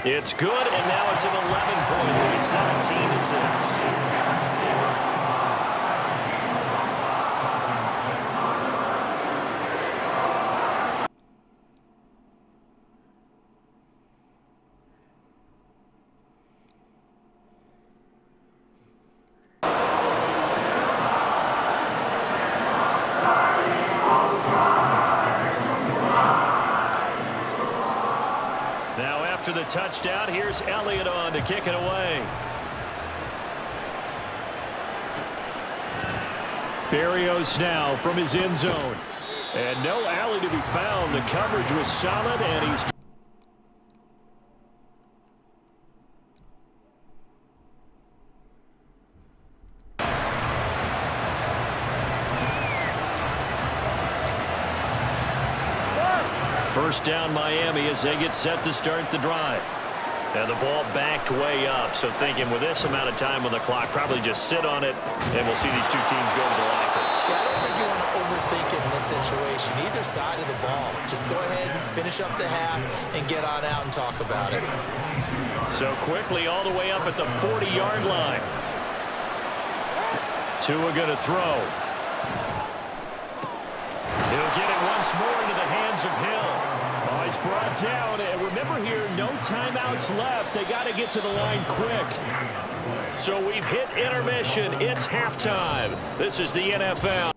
It's good, and now it's an 11-point lead, 17-6. After the touchdown, here's Elliott on to kick it away. Berrios now from his end zone. And no alley to be found. The coverage was solid, and he's... First down Miami as they get set to start the drive. And the ball backed way up, so thinking with this amount of time on the clock, probably just sit on it, and we'll see these two teams go to the lockers. Yeah, I don't think you want to overthink it in this situation. Either side of the ball. Just go ahead and finish up the half and get on out and talk about it. So quickly all the way up at the 40-yard line. Tua going to throw. He'll get it once more into the hands of Hill. Oh, he's brought down. And remember here, no timeouts left. They got to get to the line quick. So we've hit intermission. It's halftime. This is the NFL.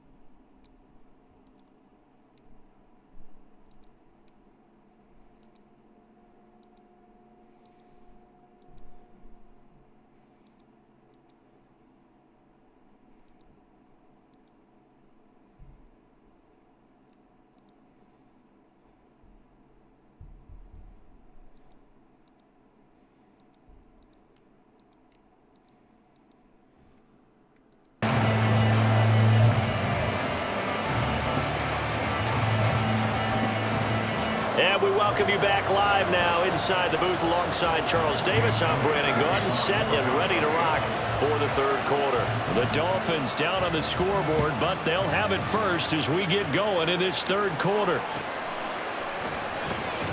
And we welcome you back live now inside the booth alongside Charles Davis. I'm Brandon Gaudin, set and ready to rock for the third quarter. The Dolphins down on the scoreboard, but they'll have it first as we get going in this third quarter.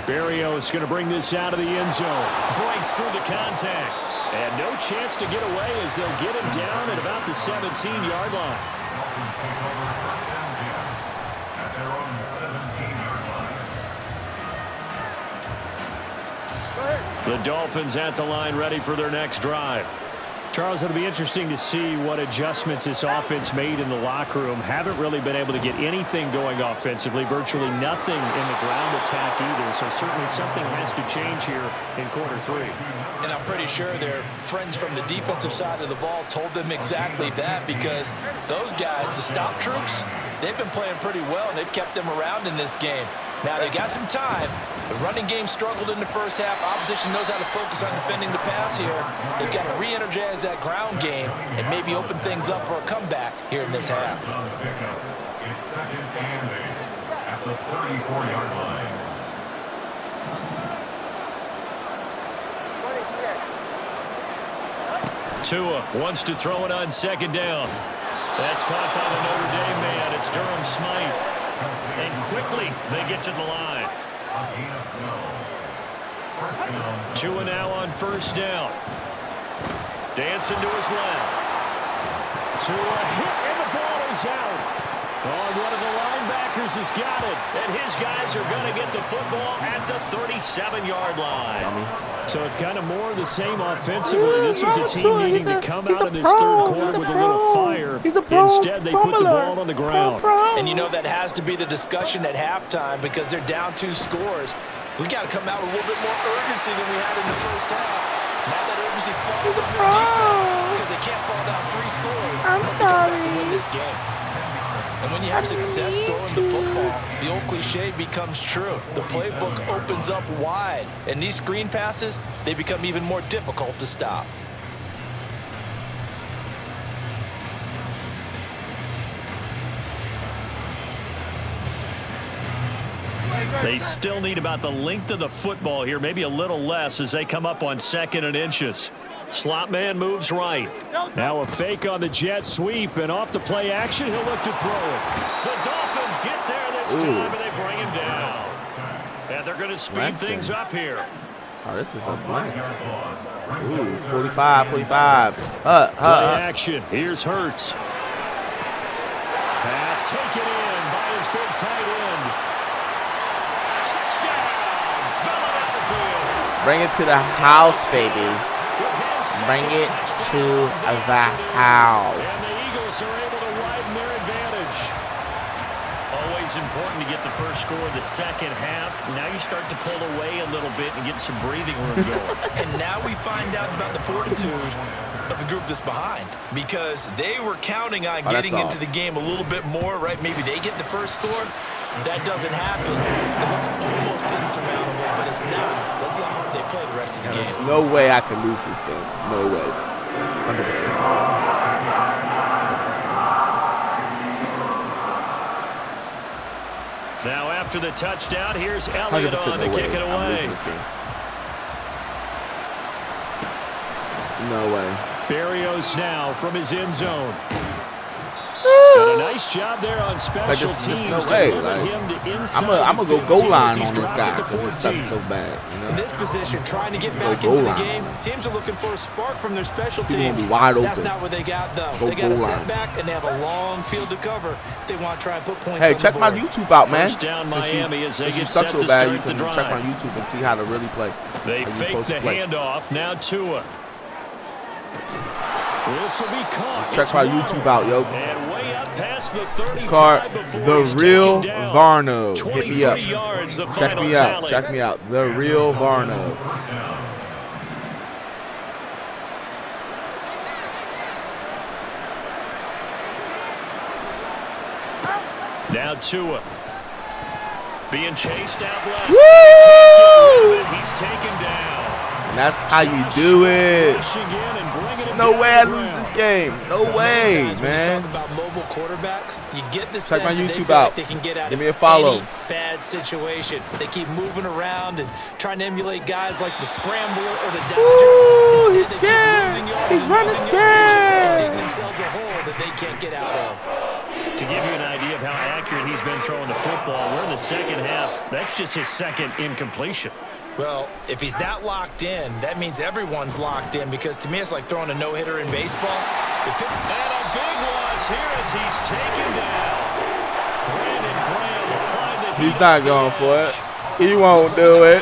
Berrios going to bring this out of the end zone. Breaks through the contact. And no chance to get away as they'll get him down at about the 17-yard line. The Dolphins at the line ready for their next drive. Charles, it'll be interesting to see what adjustments this offense made in the locker room. Haven't really been able to get anything going offensively. Virtually nothing in the ground attack either. So certainly something has to change here in quarter three. And I'm pretty sure their friends from the defensive side of the ball told them exactly that, because those guys, the stop troops, they've been playing pretty well, and they've kept them around in this game. Now, they got some time. The running game struggled in the first half. Opposition knows how to focus on defending the pass here. They've got to re-energize that ground game and maybe open things up for a comeback here in this half. It's second and 8 at the 34-yard line. Tua wants to throw it on second down. That's caught by the Notre Dame man. It's Durham Smythe. And quickly they get to the line. Tua now on first down. Dancing to his left. Tua hit and the ball is out. Oh, one of the linebackers has got it. And his guys are going to get the football at the 37-yard line. So it's kind of more of the same offensively. This was a team needing to come out of this third quarter with a little fire. Instead, they put the ball on the ground. And you know that has to be the discussion at halftime, because they're down 2 scores. We got to come out with a little bit more urgency than we had in the first half. Now that urgency falls on their defense because they can't fall down 3 scores. I'm sorry. To win this game. And when you have success throwing the football, the old cliche becomes true. The playbook opens up wide, and these screen passes, they become even more difficult to stop. They still need about the length of the football here, maybe a little less as they come up on 2nd and inches. Slot man moves right. Now a fake on the jet sweep, and off the play action, he'll look to throw it. The Dolphins get there this time, and they bring him down. And they're going to speed things up here. Oh, this is a blitz. Ooh, 45, 45. Play action. Here's Hurts. Pass taken in by his big tight end. Touchdown, Philadelphia. Bring it to the house, baby. Bring it to the house. And the Eagles are able to widen their advantage. Always important to get the first score of the second half. Now you start to pull away a little bit and get some breathing room going. And now we find out about the fortitude of the group that's behind, because they were counting on getting into the game a little bit more, right? Maybe they get the first score. That doesn't happen. It looks almost insurmountable, but it's not. Let's see how hard they play the rest of the game. There's no way I can lose this game. No way. 100%. Now after the touchdown, here's Elliott on to kick it away. No way. Berrios now from his end zone. Got a nice job there on special teams. No way. I'm going to go goal line on this guy because this sucks so bad. You know? In this position, trying to get back into the game, teams are looking for a spark from their special teams. Be wide open. That's not what they got, though. They got a setback, and they have a long field to cover if they want to try and put points on the board. Hey, check my YouTube out, man. First down Miami as they get set set so to bad, start you can the drive. check my YouTube and see how to really play. They fake the handoff. Now Tua. This will be caught. Check my YouTube out, yo. And way up past the 35 it's called The Real Varno. Hit me up. Yards, check me out. Check me out. The Real Varno. Now Tua. Being chased out left. Woo! He's taken down. And that's how you do it. No way I lose this game. No way, man. When you talk about mobile quarterbacks, you get the check my sense YouTube that out. They can get out Give of me a follow. any bad situation. They keep moving around and trying to emulate guys like the Scrambler or the Dodger. Ooh, Instead, he's they scared. keep losing yards He's and running losing scared. and digging themselves a hole that they can't get out of. To give you an idea of how accurate he's been throwing the football, we're in the second half. That's just his second incompletion. Well, if he's not locked in, that means everyone's locked in, because to me it's like throwing a no-hitter in baseball. And a big loss here as he's taken down. Brandon Graham applied the heat. He's not going for it. He won't do it.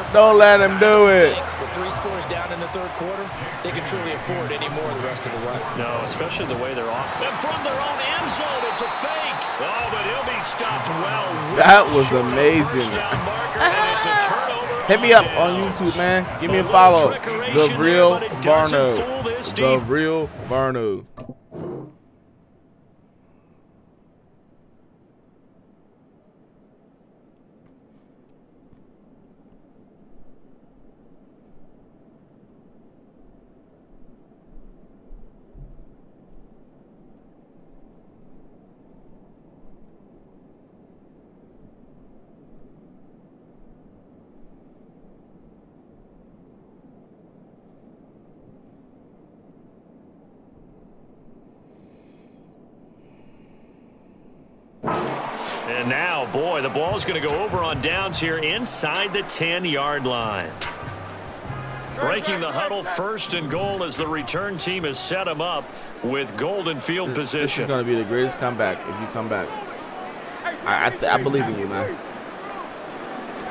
Don't let him do it. With 3 scores down in the third quarter, they can truly afford any more the rest of the way. No, especially the way they're off. And from their own end zone, it's a fake. Oh, but he'll be stopped well. That was amazing. Hit me up on YouTube, man. Give me a follow. The Real Varno. The Real Varno. And now, boy, the ball's going to go over on downs here inside the 10-yard line. Breaking the huddle, first and goal as the return team has set him up with golden field position. This is going to be the greatest comeback if you come back. I believe in you, man.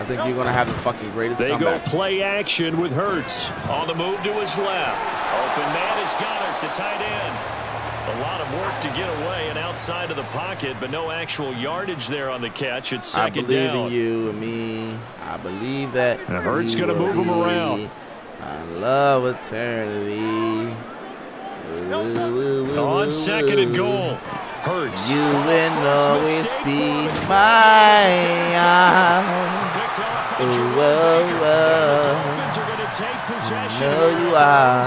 I think you're going to have the fucking greatest comeback. They go play action with Hurts. On the move to his left. Open man is Goddard, the tight end. A lot of work to get away and outside of the pocket, but no actual yardage there on the catch. It's second down. I believe in you and me. I believe that. And Hurts going to move him around. I love eternity. On second and goal. Hurts. You will always be mine. No, you are.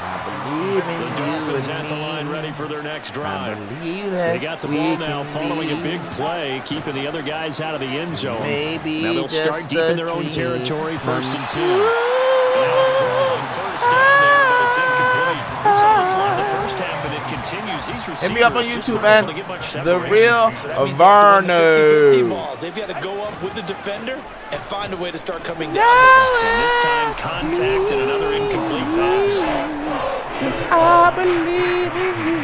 I believe in you and at the line, me. ready for their next drive. I believe that they got the ball now, following a big play, keeping the other guys out of the end zone. Maybe now they'll start deep in their own territory, first and 10. Now throw on first down there, but it's incomplete. We saw this line the first half, and it continues, these receivers Hit me up on just YouTube, not man. able to get much The separation. real So that means they have to win the 50-50 Varno. balls. They've got to go up with the defender and find a way to start coming down. And this time, contact and another incomplete pass. I believe in you.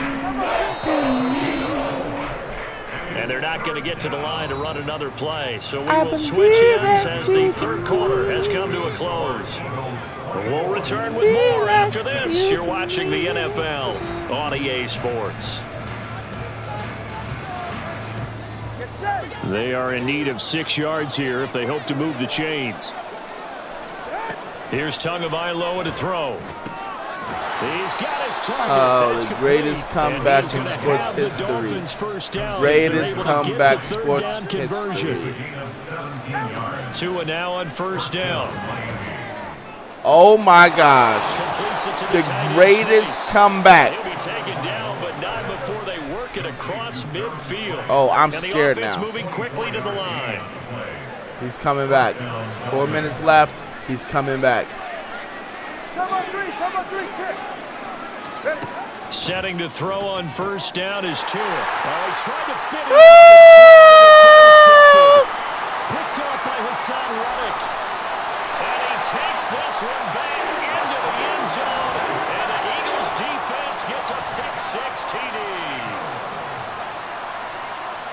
And they're not going to get to the line to run another play. So we I will switch believe ends in as the you. third quarter has come to a close. We'll return with more after this. You're watching the NFL on EA Sports. They are in need of 6 yards here if they hope to move the chains. Here's Tagovailoa to throw. He's got his target. Oh, That's the complete. greatest comeback And he's in gonna sports have the history. Dolphins first down as Greatest they're able to get comeback the third sports down conversion. history. Gain of 17 yards. Tua now on first down. Oh my gosh. Completes it to The tight end greatest Smith. comeback. He'll be taken down, but not before they work it across midfield. Oh, I'm And the scared offense now. moving quickly to the line. He's coming back. 4 minutes left. He's coming back. Setting to throw on first down is Tua. Oh, he tried to fit it. Picked off by Hassan Reddick. And he takes this one back into the end zone. And the Eagles defense gets a pick-6 TD.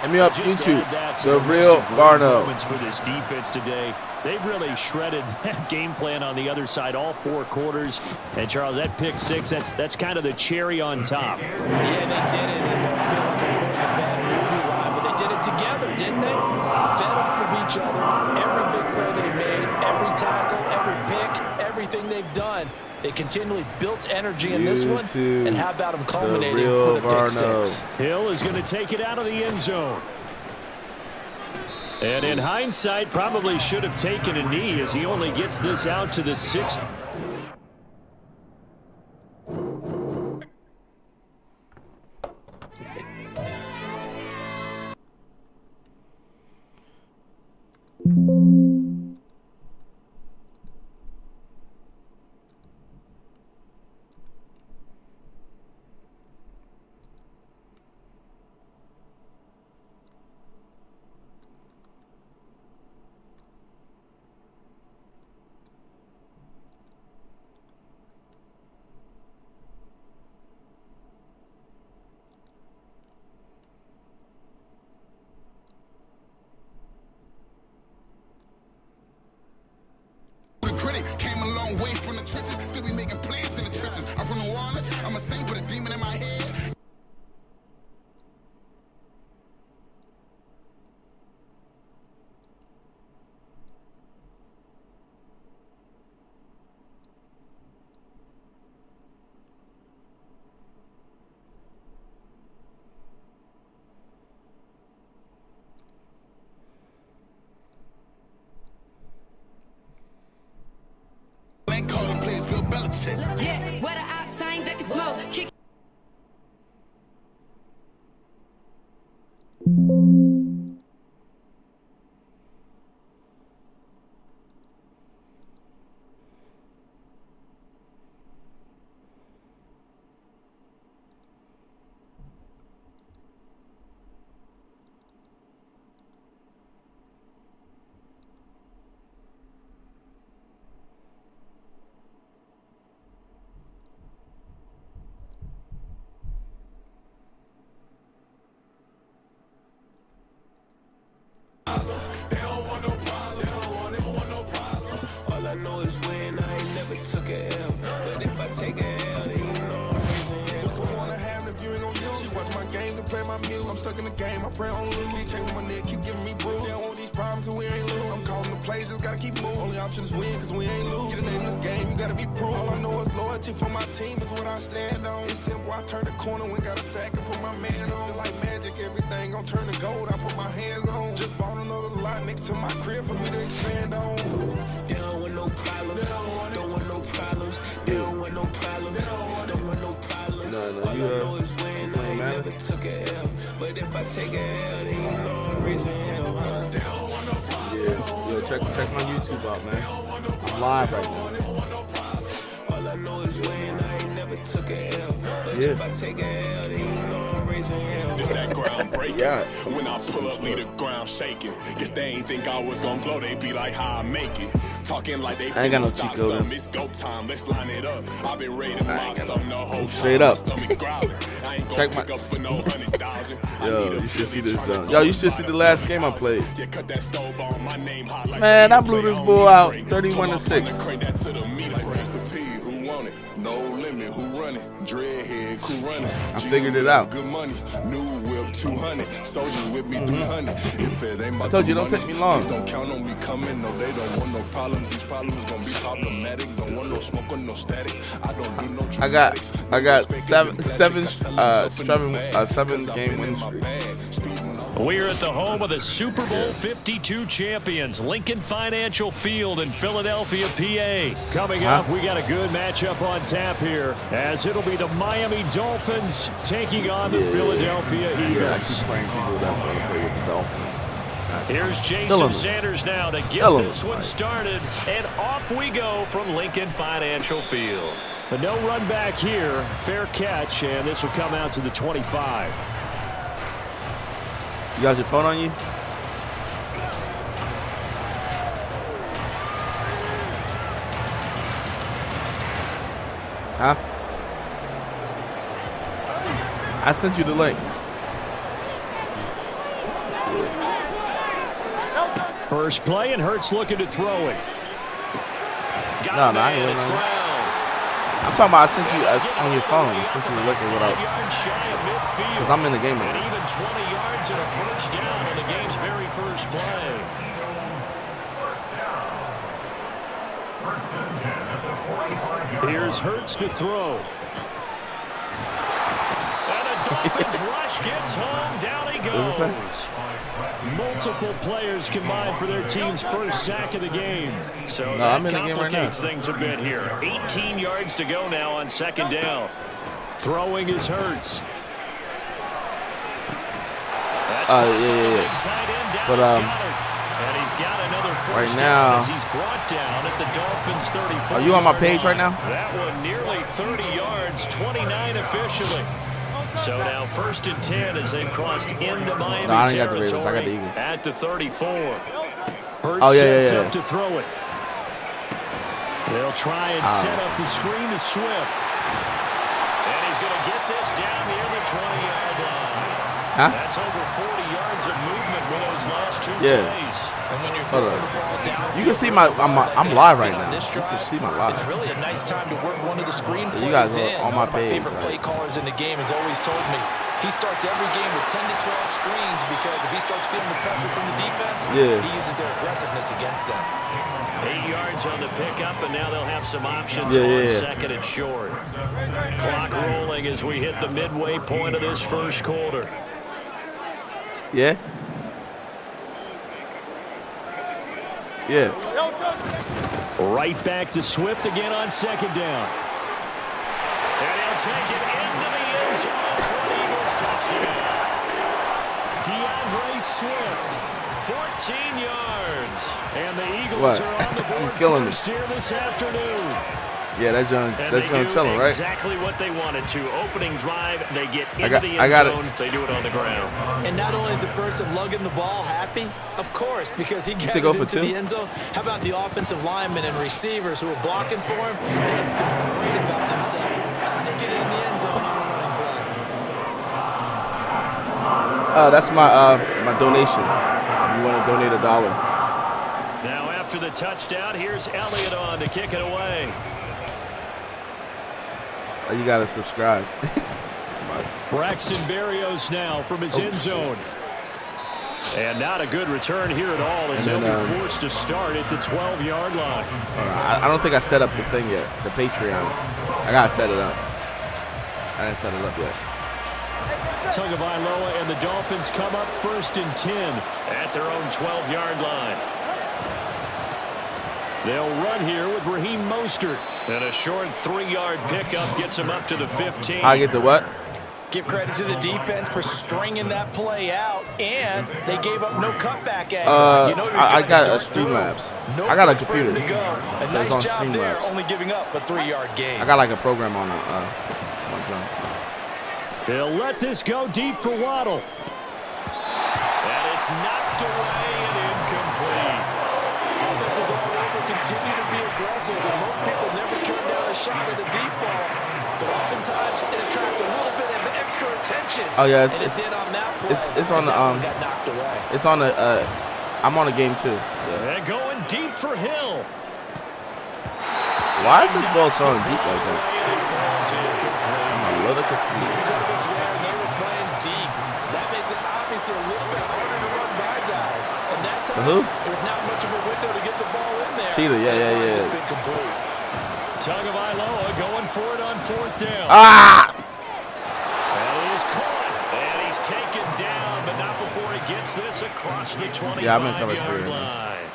Hit me up Just YouTube. add that to The list real of great Varno. moments for this defense today. They've really shredded that game plan on the other side all 4 quarters. And Charles, that pick-6, that's kind of the cherry on top. Yeah, they did it. It won't feel like I'm quoting a bad movie line, but they did it together, didn't they? Fed off of each other. Every big play they made, every tackle, every pick, everything they've done. They continually built energy in this one. YouTube, And how about them the culminating real with a Varno. pick-6? Hill is going to take it out of the end zone. And in hindsight, probably should have taken a knee as he only gets this out to the 6. Critic came a long way from the trenches, still be making plans in the trenches. I'm from New Orleans, I'm a saint with a demon in my head. Blank calling plays Bill Belichick. Yeah, where the ops ain't, they can smoke. Kick All I know is win, I ain't never took a L. But if I take a L, then you know I'm raising hell. What's the one I have if you ain't gon' use? She watch my games and play my music. I'm stuck in the game, I pray on lose. He changing my neck, keep giving me bruise. They don't want these problems cause we ain't lose. I'm calling the plays, just gotta keep moving. Only option is win cause we ain't lose. Get a name in this game, you gotta be proof. All I know is loyalty for my team is what I stand on. It's simple, I turn the corner when got a sack and put my man on. Like magic, everything gon' turn to gold, I put my hands on. Just bought another lot next to my crib for me to expand on. They don't want no problems. Don't want no problems. They don't want no problems. Don't want no problems. No, All I know is win, I ain't never took a L. But if I take a L, then you know I'm raising hell, huh? Yeah. Yo, check my YouTube out, man. I'm live right now. All I know is win, I ain't never took a L. But But if I take a L, then you know I'm raising hell. It's that ground breaking. Yeah. When I pull up, leave the ground shaking. Guess they ain't think I was gonna blow, they be like, how I make it. Talking like they I ain't got no finna stop cheat code. something. It's go time, let's line it up. I've been ready to mob something the whole time. Straight up. Stomach growling. I ain't Check gonna my- pick up for no 100,000. Yo, you should see this done. Yo, you should see the last game I played. Yeah, cut that stove on my name hot like Man, I blew play this on bull me out break. 31-6. Crank that to the meter break. Rest in peace, who want it? No limit, who run it? Dreadhead, crew runners. I figured it out. Good money, new whip 200. Soldiers with me 300. If it ain't I about told you, the don't money, take me long. please don't count on me coming. No, they don't want no problems. These problems gonna be problematic. Don't want no smoke or no static. I don't do no I got dramatics. seven game win streak. We're at the home of the Super Bowl 52 champions, Lincoln Financial Field in Philadelphia, PA. Coming up, we got a good matchup on tap here, as it'll be the Miami Dolphins taking on the Philadelphia Yeah, I Eagles. keep playing people that want to play with the Dolphins. Here's Jason Killing 'em. Sanders now to get Killing 'em. this one started, and off we go from Lincoln Financial Field. But no run back here, fair catch, and this will come out to the 25. You got your phone on you? Huh? I sent you the link. First play, and Hurts looking to throw it. Got No, it, no, I man. ain't It's really- Brown. I'm talking about I sent you on your phone. I sent you the link or 5 whatever. yards shy of midfield. Because I'm in the game right And now. even 20 yards and a first down on the game's very first play. Here's Hurts to throw. And a Dolphins rush gets home. Down he does it goes. Multiple players combined for their team's first sack of the game. So No, that I'm in the game right now. complicates things a bit here. 18 yards to go now on second down. Throwing is Hurts. That's Yeah. tight end down But, to Goddard. And he's got another first right down now- as he's brought down at the Dolphins' 34. Are you on my page right now? That one nearly 30 yards, 29 officially. So now first and 10 as they've crossed into Miami No, I ain't got the territory Ravens. I got the Eagles. at the 34. Hurts Oh, yeah, sets yeah, up yeah. to throw it. They'll try and set up the screen to Swift. And he's going to get this down near the 20-yard line. Huh? That's over 40 yards of movement with those last two Yeah. plays. And when you're Hold throwing up. the ball down, You can see I'm live right now. You can see my live. It's really a nice time to work one of the screen plays You guys are in. on my One of page, favorite play right? callers in the game has always told me he starts every game with 10 to 12 screens because if he starts feeling the pressure from the defense, Yeah. he uses their aggressiveness against them. 8 yards on the pickup, and now they'll have some options Yeah, on yeah, yeah. second and short. Clock rolling as we hit the midway point of this first quarter. Yeah? Yeah. Right back to Swift again on second down. And he'll take it into the end zone for an Eagles touchdown. DeAndre Swift, 14 yards. And the Eagles What? are on the I'm board killing first here this afternoon. Yeah, that John And they do chilling, right? exactly what they wanted to. Opening drive, they get into got- the I end got it. zone. They do it on the ground. And not only is the person lugging the ball happy, of course, because he got say it go for into two? the end zone. How about the offensive linemen and receivers who are blocking for him? They have to feel great about themselves. Stick it in the end zone on a running play. That's my donations. If you want to donate $1. Now after the touchdown, here's Elliott on to kick it away. You gotta subscribe. Braxton Berrios now from his end zone. And not a good return here at all as And they'll then, be forced to start at the 12-yard line. I don't think I set up the thing yet. The Patreon. I gotta set it up. I didn't set it up yet. Tagovailoa and the Dolphins come up first and 10 at their own 12-yard line. They'll run here with Raheem Mostert. And a short 3-yard pickup gets him up to the 15. I get the what? Give credit to the defense for stringing that play out, and they gave up no cutback angle. I got a Streamlabs. No I got a place for him computer. to go. A So it's nice on job there, Streamlabs. only giving up a 3-yard gain. I got like a program on it. He'll let this go deep for Waddle. And it's knocked away and incomplete. Offenses all over continue to be aggressive, and most people never turn down a shot at a deep ball. But oftentimes it attracts a little bit of extra attention. Oh yeah, and it did on that play. It's on the got knocked away. It's on the I'm on the game too. Yeah. And going deep for Hill. Why is this ball throwing deep like that? I'm a little confused. They were playing deep. That makes it obviously a little bit harder to run by guys. And that time, there's not much of a window to get the ball in there. Cheetah, yeah. Tagovailoa going for it on 4th down. Ah! And he's caught. And he's taken down, but not before he gets this across the 25-yard line.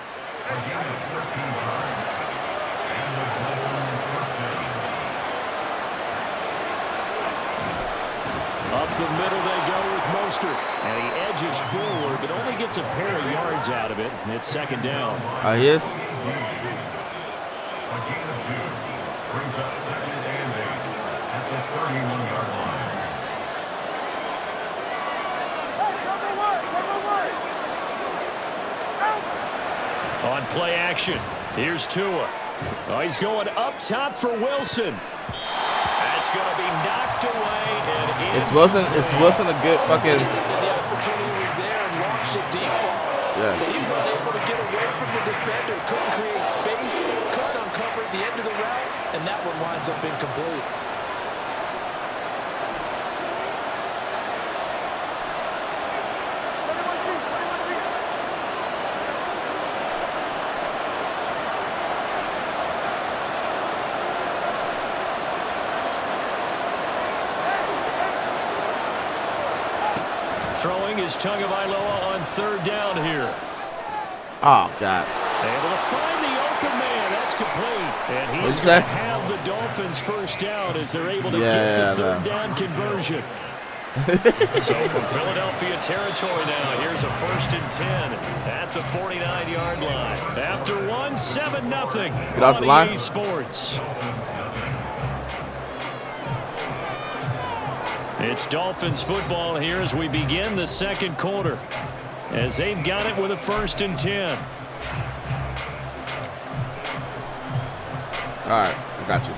Up the middle they go with Mostert. And he edges forward, but only gets a pair of yards out of it. And it's 2nd down. He is? Brings up 2nd and 8 at the 31-yard line. On play action, here's Tua. Oh, he's going up top for Wilson. That's going to be knocked away. And Is Wilson a good fucking... The opportunity was there and launched a deep ball. Yeah. But he was unable to get away from the defender. Couldn't create space. Couldn't uncover the end of the route. And that one winds up incomplete. Throwing is Tagovailoa on 3rd down here. Oh, God. Able to find the open man. That's complete. And he's What'd you going say? to have the Dolphins' 1st down as they're able to Yeah, get the yeah, 3rd down conversion. So from Philadelphia territory now, here's a 1st and 10 at the 49-yard line. After 7-0. Get off the line. EA Sports. It's Dolphins football here as we begin the 2nd quarter. As they've got it with a 1st and 10. All right, I got you.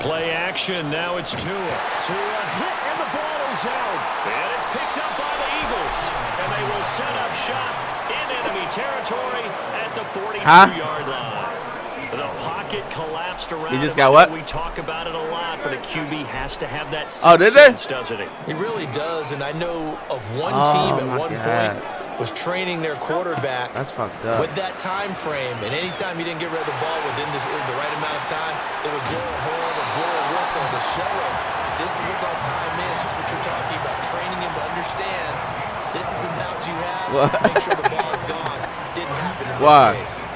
Play action. Now it's Tua. Tua hit, and the ball is out. And it's picked up by the Eagles. And they will set up shop in enemy territory at the 42-yard line. The pocket collapsed around. He just got what? We talk about it a lot, but a QB has to have that did they? sense, doesn't it? It really does, and I know of one team at one point was training their quarterback. That's fucked up. With that time frame, and anytime you didn't get rid of the ball within the right amount of time, they would blow a horn or blow a whistle to show him this is what that time is. Just what you're talking about, training him to understand this is the amount you have. Make sure the ball is gone. Didn't happen in this case.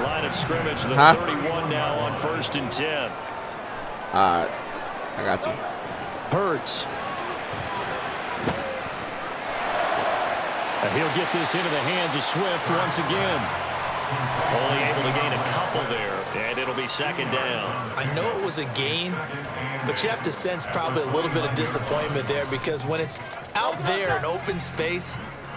Line of scrimmage, the 31 now on 1st and 10. All right, I got you. Hurts. And he'll get this into the hands of Swift once again. Only able to gain a couple there, and it'll be 2nd down. I know it was a gain, but you have to sense probably a little bit of disappointment there because when it's out there in open space,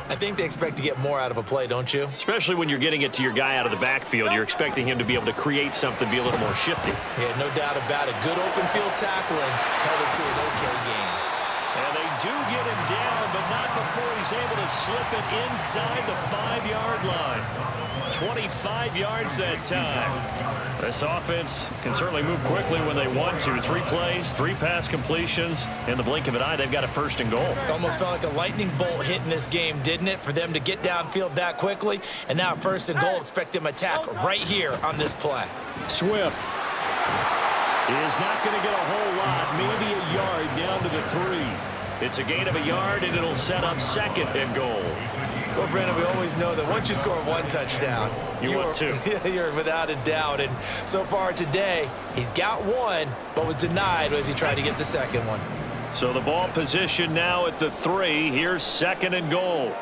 I think they expect to get more out of a play, don't you? Especially when you're getting it to your guy out of the backfield. You're expecting him to be able to create something, be a little more shifty. Yeah, no doubt about it. Good open field tackling held it to an okay game. And they do get him down, but not before he's able to slip it inside the 5-yard line. 25 yards that time. This offense can certainly move quickly when they want to. 3 plays, 3 pass completions. In the blink of an eye, they've got a 1st and goal. It almost felt like a lightning bolt hit in this game, didn't it? For them to get downfield that quickly. And now 1st and goal, expect them to attack right here on this play. Swift is not going to get a whole lot, maybe a yard down to the 3. It's a gain of a yard, and it'll set up 2nd and goal. Well, Brandon, we always know that once you score 1 touchdown, you want 2. You're without a doubt. And so far today, he's got 1, but was denied as he tried to get the 2nd one. So the ball position now at the 3. Here's 2nd and goal.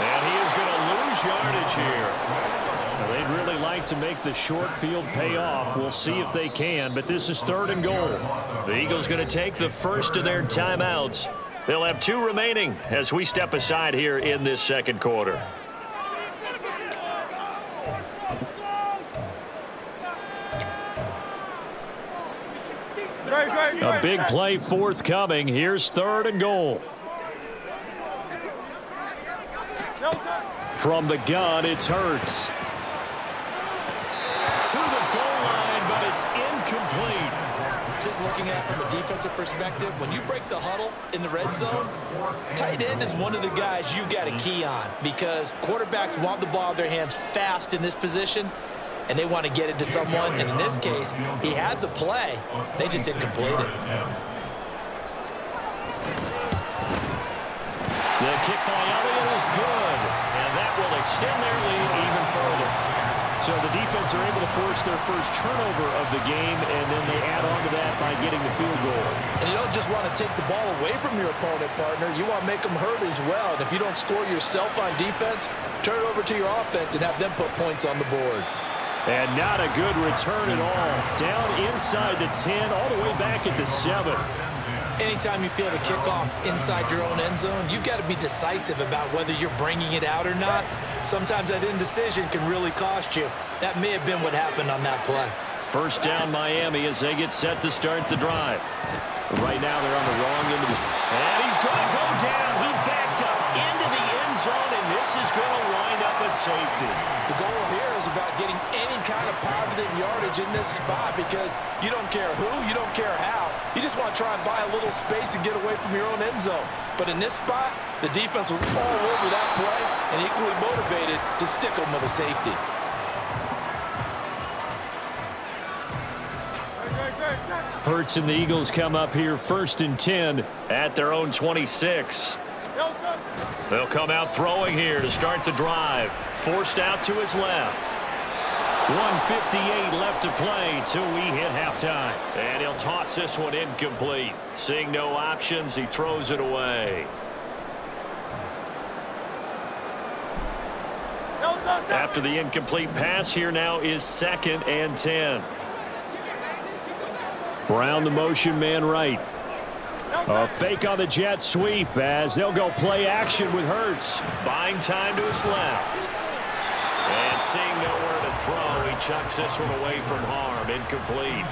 And he is going to lose yardage here. Now, they'd really like to make the short field pay off. We'll see if they can, but this is 3rd and goal. The Eagles going to take the first of their timeouts. They'll have 2 remaining as we step aside here in this second quarter. A big play forthcoming. Here's 3rd and goal. From the gun, it's Hurts. To the goal line, but it's incomplete. Just looking at it from a defensive perspective, when you break the huddle in the red zone, tight end is one of the guys you've got a key on because quarterbacks want the ball in their hands fast in this position, and they want to get it to someone. And in this case, he had the play. They just didn't complete it. The kick by Elliott is good, and that will extend their lead even further. So the defense are able to force their first turnover of the game, and then they add on to that by getting the field goal. And you don't just want to take the ball away from your opponent, partner. You want to make them hurt as well. And if you don't score yourself on defense, turn it over to your offense and have them put points on the board. And not a good return at all. Down inside the 10, all the way back at the 7. Anytime you feel the kickoff inside your own end zone, you've got to be decisive about whether you're bringing it out or not. Sometimes that indecision can really cost you. That may have been what happened on that play. First down Miami as they get set to start the drive. Right now they're on the wrong end of the... And he's going to go down. He backed up into the end zone, and this is going to wind up a safety. The goal here is about getting any kind of positive yardage in this spot because you don't care who, you don't care how. You just want to try and buy a little space and get away from your own end zone. But in this spot, the defense was all over that play and equally motivated to stick them with a safety. Hurts and the Eagles come up here 1st and 10 at their own 26. They'll come out throwing here to start the drive. Forced out to his left. 1:58 left to play till we hit halftime. And he'll toss this one incomplete. Seeing no options, he throws it away. After the incomplete pass, here now is 2nd and 10. Brown the motion man right. A fake on the jet sweep as they'll go play action with Hurts. Buying time to his left. And seeing nowhere to throw, he chucks this one away from harm. Incomplete.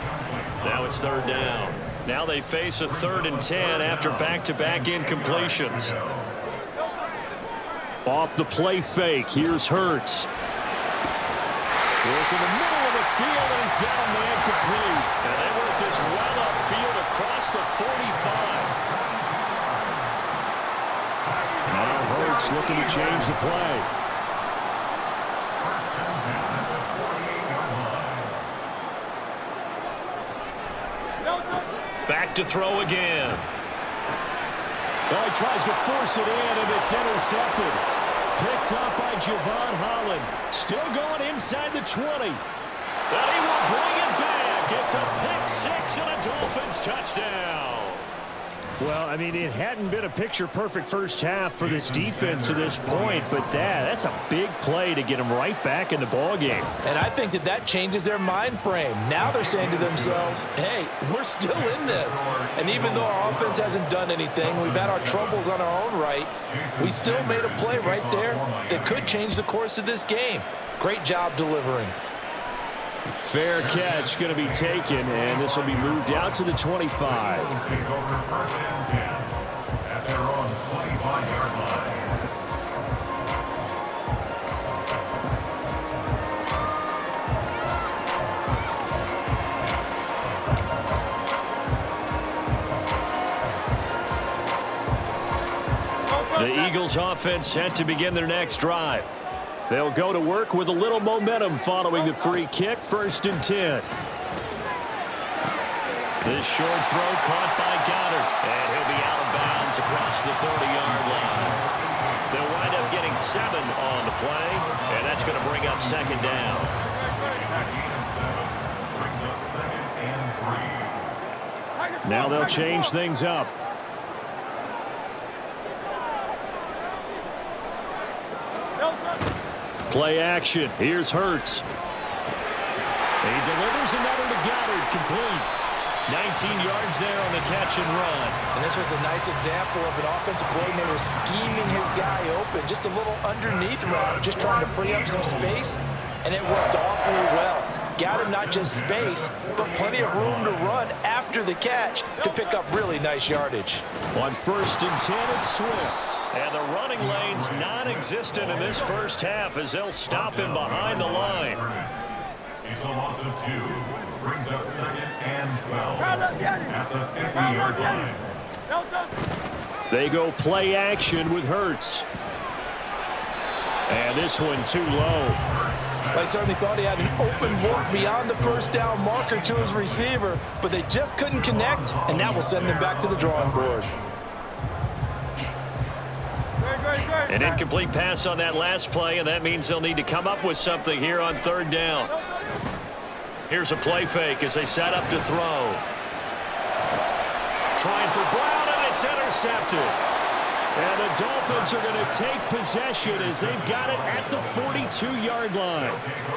Now it's 3rd down. Now they face a 3rd and 10 after back-to-back incompletions. Off the play fake, here's Hurts. Work in the middle of the field, and he's got a man complete. And they work this well upfield across the 45. Now Hurts looking to change the play. Back to throw again. Oh, he tries to force it in, and it's intercepted. Picked up by Javon Holland. Still going inside the 20. And he will bring it back. It's a pick 6 and a Dolphins touchdown. Well, I mean, it hadn't been a picture-perfect first half for this defense to this point, but that's a big play to get them right back in the ballgame. And I think that changes their mind frame. Now they're saying to themselves, hey, we're still in this. And even though our offense hasn't done anything, we've had our troubles on our own right, we still made a play right there that could change the course of this game. Great job delivering. Fair catch going to be taken, and this will be moved out to the 25. The Eagles offense set to begin their next drive. They'll go to work with a little momentum following the free kick. 1st and 10. This short throw caught by Goddard. And he'll be out of bounds across the 30-yard line. They'll wind up getting 7 on the play. And that's going to bring up 2nd down. Now they'll change things up. Play action. Here's Hurts. He delivers another to Goddard, complete. 19 yards there on the catch and run. And this was a nice example of an offensive coordinator scheming his guy open. Just a little underneath route, just trying to free up some space, and it worked awfully well. Got him not just space, but plenty of room to run after the catch to pick up really nice yardage. On 1st and 10, it's Swift. And the running lane's non-existent in this first half as they'll stop him behind the line. It's a loss of 2. Brings up 2nd and 12 at the 50-yard line. They go play action with Hurts. And this one too low. I certainly thought he had an open look beyond the first down marker to his receiver, but they just couldn't connect, and that will send him back to the drawing board. An incomplete pass on that last play, and that means they'll need to come up with something here on 3rd down. Here's a play fake as they set up to throw. Trying for Brown, and it's intercepted. And the Dolphins are going to take possession as they've got it at the 42-yard line.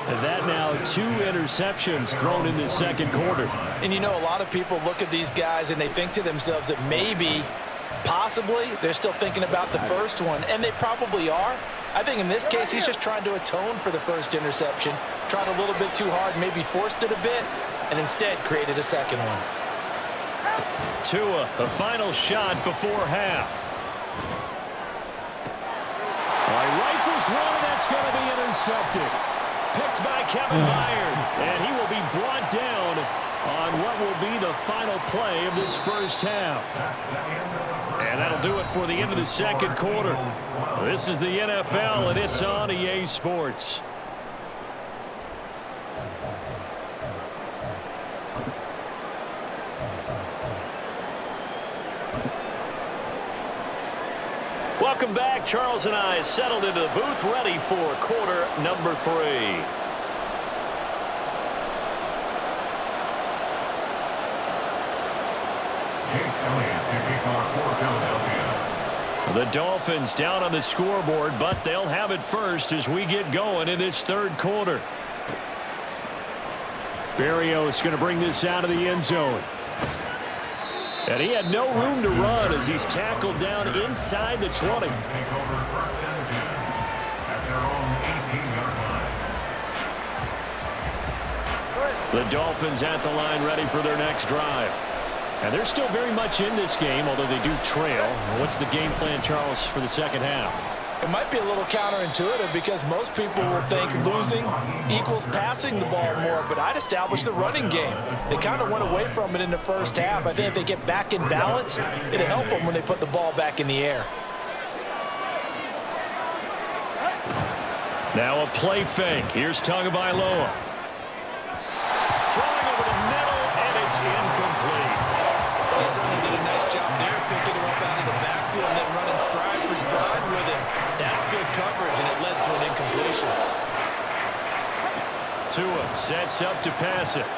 And that now 2 interceptions thrown in the second quarter. And you know, a lot of people look at these guys and they think to themselves that maybe, possibly, they're still thinking about the first one, and they probably are. I think in this case, he's just trying to atone for the first interception, tried a little bit too hard, maybe forced it a bit, and instead created a second one. Tua, the final shot before half. Rifles one, and that's going to be intercepted. Picked by Kevin Byard, and he will be brought down on what will be the final play of this first half. And that'll do it for the end of the second quarter. This is the NFL, and it's on EA Sports. Welcome back. Charles and I settled into the booth, ready for quarter number 3. Jake Elliott to kick off for Philadelphia. The Dolphins down on the scoreboard, but they'll have it first as we get going in this third quarter. Berrios going to bring this out of the end zone. And he had no room to run as he's tackled down inside the 20. Take over 1st and 10 at their own 18-yard line. The Dolphins at the line ready for their next drive. And they're still very much in this game, although they do trail. What's the game plan, Charles, for the second half? It might be a little counterintuitive because most people will think losing equals passing the ball more, but I'd establish the running game. They kind of went away from it in the first half. I think if they get back in balance, it'll help them when they put the ball back in the air. Now a play fake. Here's Tagovailoa. Throwing over the middle, and it's incomplete. He certainly did a nice job there, picking him up out of the backfield and then running stride for stride with him. That's good coverage, and it led to an incompletion. Tua sets up to pass it. He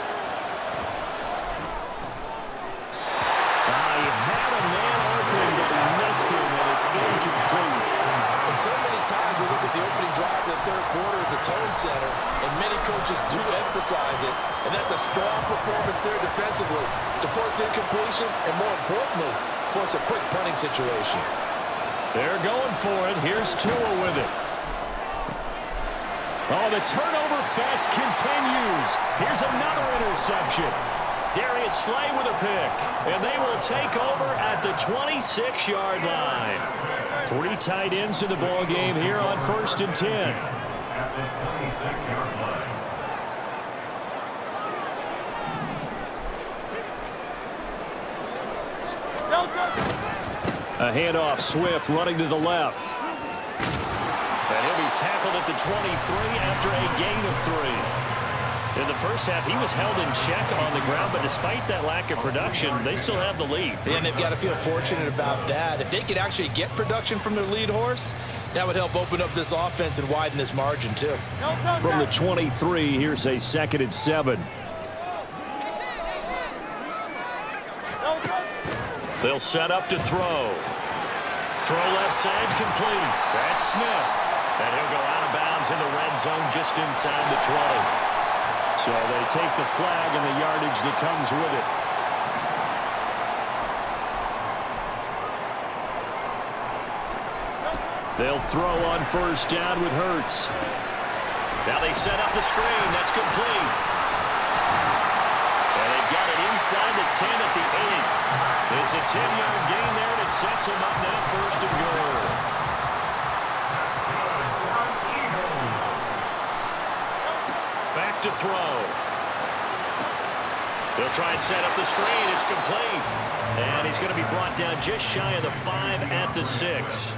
had a man open, but he missed him, and it's incomplete. And so many times we look at the opening drive of the third quarter as a tone setter, and many coaches do emphasize it, and that's a strong performance there defensively to force incompletion and, more importantly, force a quick punting situation. They're going for it. Here's Tua with it. Oh, the turnover fest continues. Here's another interception. Darius Slay with a pick, and they will take over at the 26-yard line. 3 tight ends in the ball game here on 1st and 10. At the 26-yard line. A handoff, Swift running to the left. And he'll be tackled at the 23 after a gain of 3. In the first half, he was held in check on the ground, but despite that lack of production, they still have the lead. And they've got to feel fortunate about that. If they could actually get production from their lead horse, that would help open up this offense and widen this margin, too. From the 23, here's a 2nd and 7. They'll set up to throw. Throw left side complete. That's Smith. And he'll go out of bounds in the red zone just inside the 20. So they take the flag and the yardage that comes with it. They'll throw on first down with Hurts. Now they set up the screen. That's complete. And they've got it inside the 10 at the 8. It's a 10-yard gain there, and it sets him up now first and goal. Back to throw. They'll try and set up the screen. It's complete. And he's going to be brought down just shy of the 5 at the 6.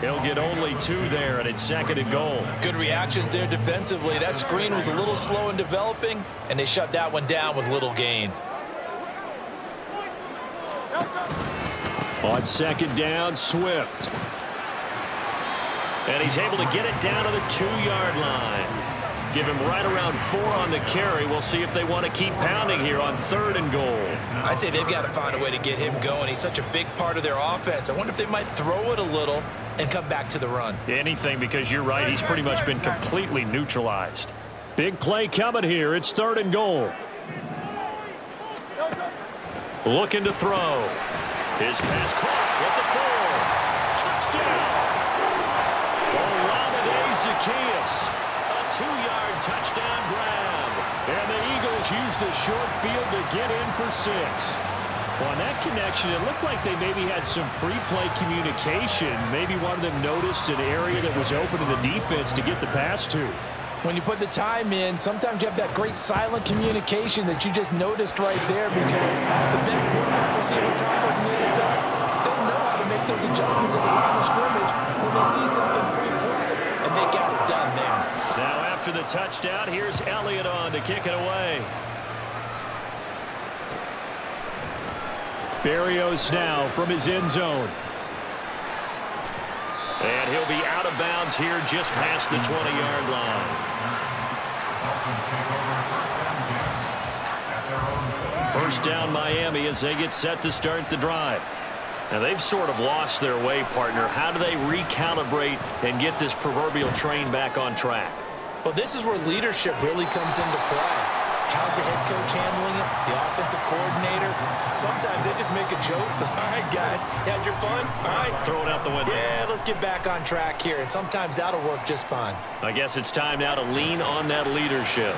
He'll get only 2 there, and it's second and goal. Good reactions there defensively. That screen was a little slow in developing, and they shut that one down with little gain. On second down, Swift. And he's able to get it down to the 2-yard line. Give him right around 4 on the carry. We'll see if they want to keep pounding here on third and goal. I'd say they've got to find a way to get him going. He's such a big part of their offense. I wonder if they might throw it a little and come back to the run. Anything, because you're right. He's pretty much been completely neutralized. Big play coming here. It's third and goal. Looking to throw. His pass caught at the 4. Touchdown. Olamide Zaccheaus. 2-yard touchdown grab. And the Eagles use the short field to get in for 6. On that connection, it looked like they maybe had some pre-play communication. Maybe one of them noticed an area that was open in the defense to get the pass to. When you put the time in, sometimes you have that great silent communication that you just noticed right there, because the best quarterback receiver combos in the NFL, they know how to make those adjustments at the line of scrimmage when they see something pre-play, and they got it done there. Now after the touchdown, here's Elliott on to kick it away. Berrios now from his end zone. And he'll be out of bounds here just past the 20-yard line. First down Miami as they get set to start the drive. Now they've sort of lost their way, partner. How do they recalibrate and get this proverbial train back on track? Well, this is where leadership really comes into play. How's the head coach handling it? The offensive coordinator? Sometimes they just make a joke. All right, guys, had your fun? All right. Throw it out the window. Yeah, let's get back on track here. And sometimes that'll work just fine. I guess it's time now to lean on that leadership.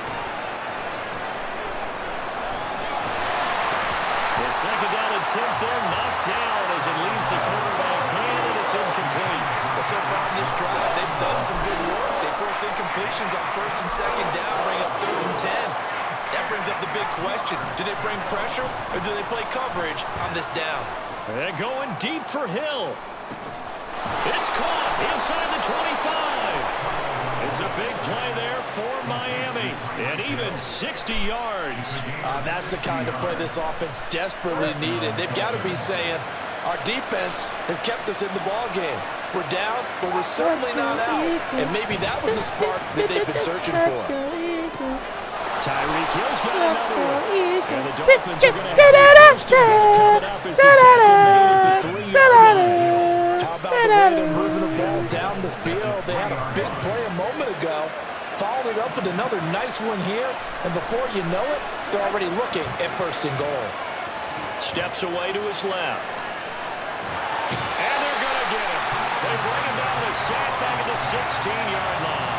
The second down attempt there, knocked down as it leaves the quarterback's hand, and it's incomplete. Well, so far in this drive, they've done some good work. They force incompletions on first and second down, bring up 3rd and 10. That brings up the big question. Do they bring pressure or do they play coverage on this down? They're going deep for Hill. It's caught inside the 25. It's a big play there for Miami. And even 60 yards. That's the kind of play this offense desperately needed. They've got to be saying, our defense has kept us in the ballgame. We're down, but we're certainly not out. And maybe that was the spark that they've been searching for. Tyreek Hill's got another one. And the Dolphins are going to have first and goal coming up as the tackle made at the 3-yard line. How about the way they're moving the ball down the field? They had a big play a moment ago. Followed it up with another nice one here. And before you know it, they're already looking at first and goal. Steps away to his left. And they're going to get him. They bring him down to sack back at the 16-yard line.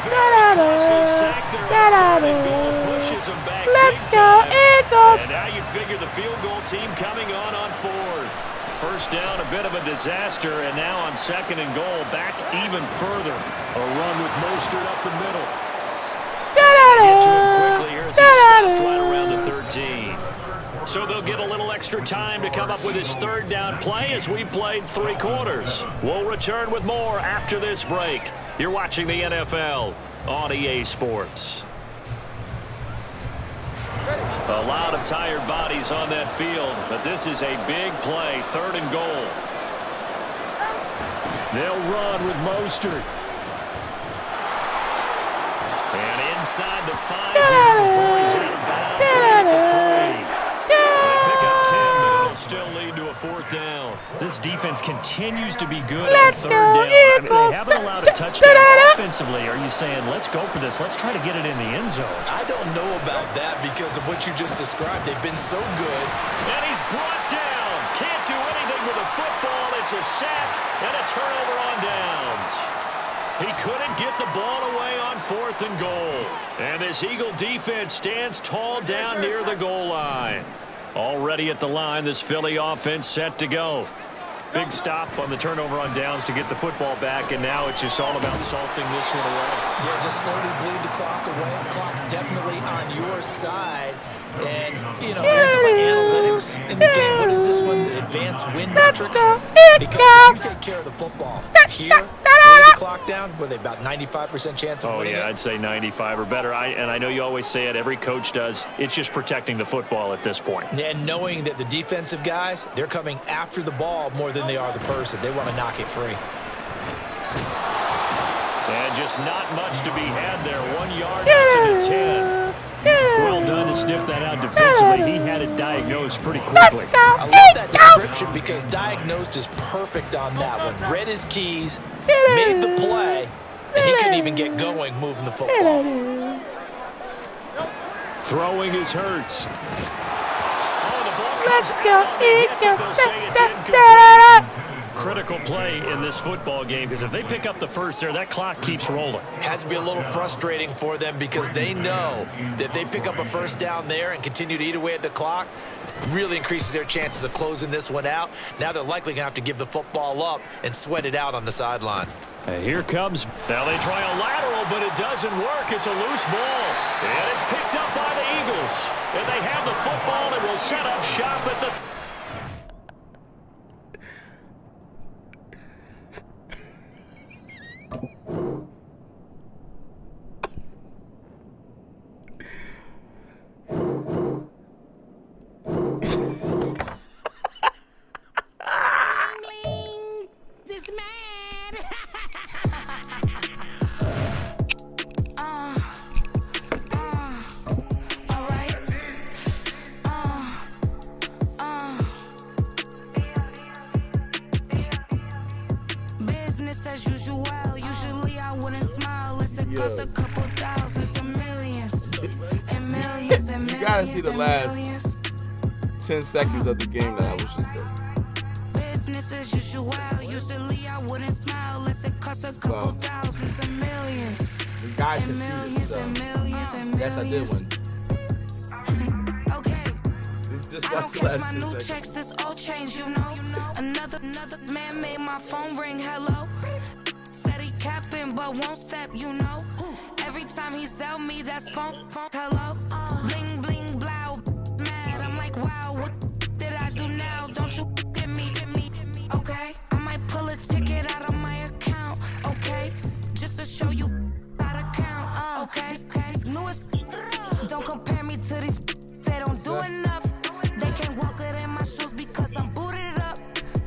Very closely sacked there on 3rd and goal. Pushes him back. Let's go, Eagles! And now you figure the field goal team coming on 4th. First down, a bit of a disaster, and now on 2nd and goal, back even further. A run with Mostert up the middle. Get to him quickly here as he stopped right around the 13. So they'll get a little extra time to come up with his 3rd down play as we've played 3 quarters. We'll return with more after this break. You're watching the NFL on EA Sports. A lot of tired bodies on that field, but this is a big play, 3rd and goal. They'll run with Mostert. And inside the 5 here before he's out of bounds at the 3. They pick up 10, but it'll still lead to a 4th down. This defense continues to be good on third down. I mean, they haven't allowed a touchdown offensively. Are you saying, let's go for this? Let's try to get it in the end zone. I don't know about that because of what you just described. They've been so good. And he's brought down. Can't do anything with a football. It's a sack and a turnover on downs. He couldn't get the ball away on 4th and goal. And this Eagle defense stands tall down near the goal line. Already at the line, this Philly offense set to go. Big stop on the turnover on downs to get the football back, and now it's just all about salting this one away. Yeah, just slowly bleed the clock away. The clock's definitely on your side. And, you know, it's about analytics in the game. What is this one? Advanced win metrics? Because if you take care of the football here, lay the clock down, were they about 95% chance of winning yeah, it? I'd say 95 or better. And I know you always say it, every coach does. It's just protecting the football at this point. And knowing that the defensive guys, they're coming after the ball more than they are the person. They want to knock it free. And just not much to be had there. 1 yard out to the 10. Well done to sniff that out defensively. He had it diagnosed pretty quickly. I love that description because diagnosed is perfect on that one. Read his keys, made the play, and he couldn't even get going moving the football. Throwing is Hurts. Let's go. They'll say it's incomplete. Critical play in this football game because if they pick up the first there, that clock keeps rolling. Has to be a little frustrating for them because they know that if they pick up a first down there and continue to eat away at the clock, really increases their chances of closing this one out. Now they're likely going to have to give the football up and sweat it out on the sideline. And here comes. Now they try a lateral, but it doesn't work. It's a loose ball. And it's picked up by the Eagles. And they have the football and will set up shop at the... You gotta see the last 10 seconds of the game that I was just there. Business as usual. Usually I wouldn't smile unless it costs a couple thousands and millions. The guy conceded, so yes, I did win. Okay. Just I watch don't the catch last my 10 new seconds. checks, this all change, you know. Another man made my phone ring, hello. Said he capping, but won't step, you know. Every time he sell me, that's phone, hello. Bling, bling, blow, mad. I'm like, wow, what did I do now? Don't you get me, okay? I might pull a ticket out of my account, okay? Just to show you how to count, okay? Newest, don't compare me to these, they don't do enough. They can't walk it in my shoes because I'm booted up.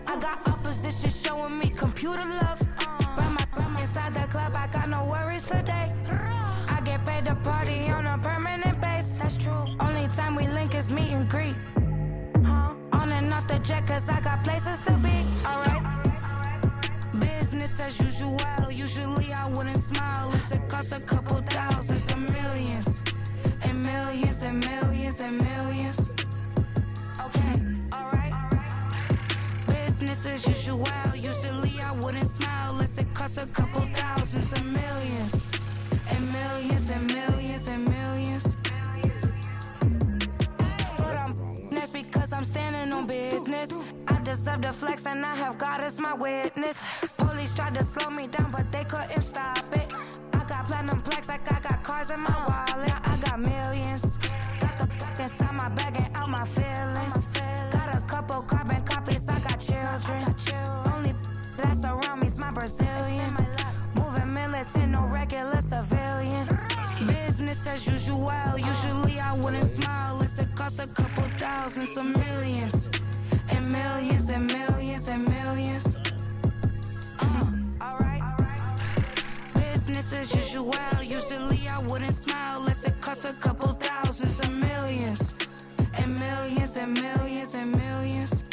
I got opposition showing me computer love. Inside the club, I got no worries today. I get paid to party on a permanent base. That's true. Only time we link is meet and greet. On and off the jet, cause I got places to be. Alright. Business as usual. Usually I wouldn't smile unless it costs a couple thousands and millions. And millions and millions and millions. Okay, alright. Business as usual. Usually I wouldn't smile unless it costs a couple thousands and millions. And millions and millions and millions. Foot on, that's because I'm standing on business. I deserve the flex and I have God as my witness. Police tried to slow me down, but they couldn't stop it. I got platinum plaques like I got cars in my wallet. I got millions. Got the fuck inside my bag and out my feelings. Got a couple carbon copies, I got children. Only that's around me's my Brazilian. Moving militant, no regular civilian. Business as usual. Usually I wouldn't smile unless it costs a couple thousands of millions. And millions and millions and millions. Alright. Business as usual. Usually I wouldn't smile unless it costs a couple thousands of millions. And millions and millions and millions.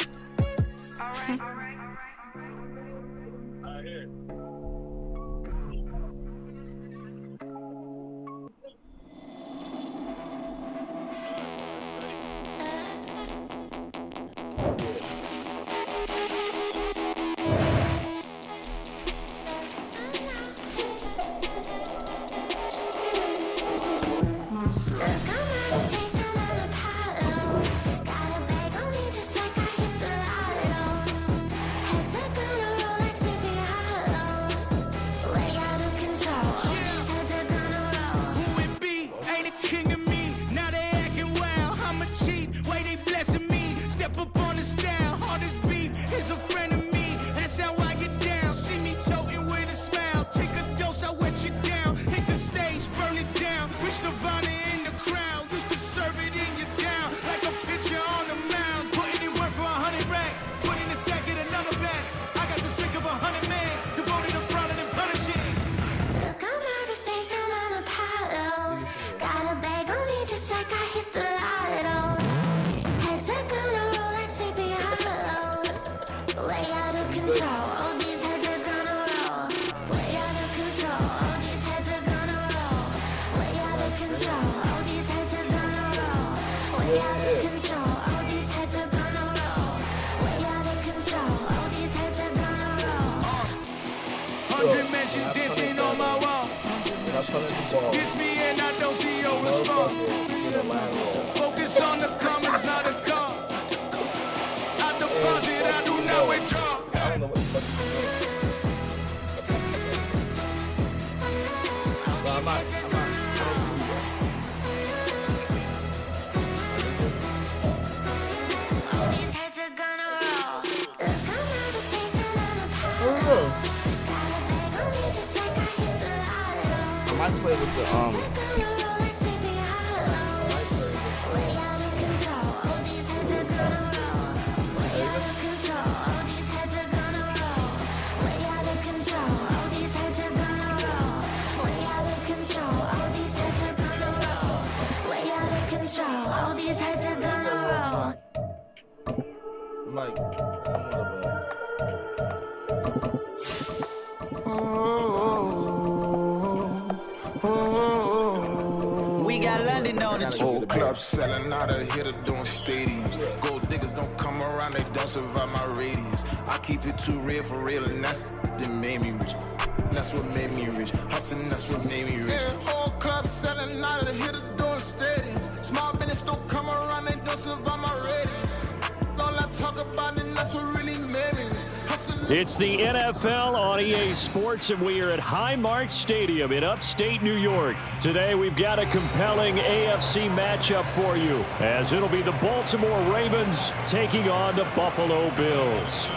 step up on the style. Hardest beat is a friend of me. That's how I get down. See me toting with a smile. Take a dose, I wet you down. Hit the stage, burn it down. Reach Nirvana in the crowd. Used to serve it in your town like a pitcher on the mound. Putting in work for 100 racks. Putting the stack in another bag. I got the strength of 100 men. Devoted to proud and punishing. Look, I'm out of space, I'm on Apollo. Got a bag on me just like I hit the lotto. Head to gonna roll like Sleepy Hollow. Way out of control, all these heads are gonna roll. Way out of control, all these heads are gonna roll. Way out of control, all these heads are gonna roll. Way out of control, all these heads are gonna roll. Way out of control, all these heads are gonna roll. 100 mentions dancing on my wall. Kiss me and I don't see your response. Focus on the comments, not a call. I deposit, I do not withdraw. All these heads are gonna roll. Look, I'm out of space, I'm on Apollo. Got a bag on me just like I hit the lotto. I might play with the Gonna roll like Sleepy Hollow. Way out of control, all these heads are gonna roll. Way out of control, all these heads are gonna roll. Way out of control, all these heads are gonna roll. Way out of control, all these heads are gonna roll. Way out of control, all these heads are gonna roll. like somewhat of a. We got London on the Whole club selling out of hitter doing stadiums. Gold diggers don't come around, they don't survive my radius. I keep it too real for real, and that's that made me rich. That's what made me rich. Hustling, that's what made me rich. Yeah, whole club selling out of hitters doing stadiums. Small business don't come around, they don't survive my ratings. All I talk about, and that's what really made me rich. It's the NFL on EA Sports, and we are at Highmark Stadium in upstate New York. Today, we've got a compelling AFC matchup for you, as it'll be the Baltimore Ravens taking on the Buffalo Bills.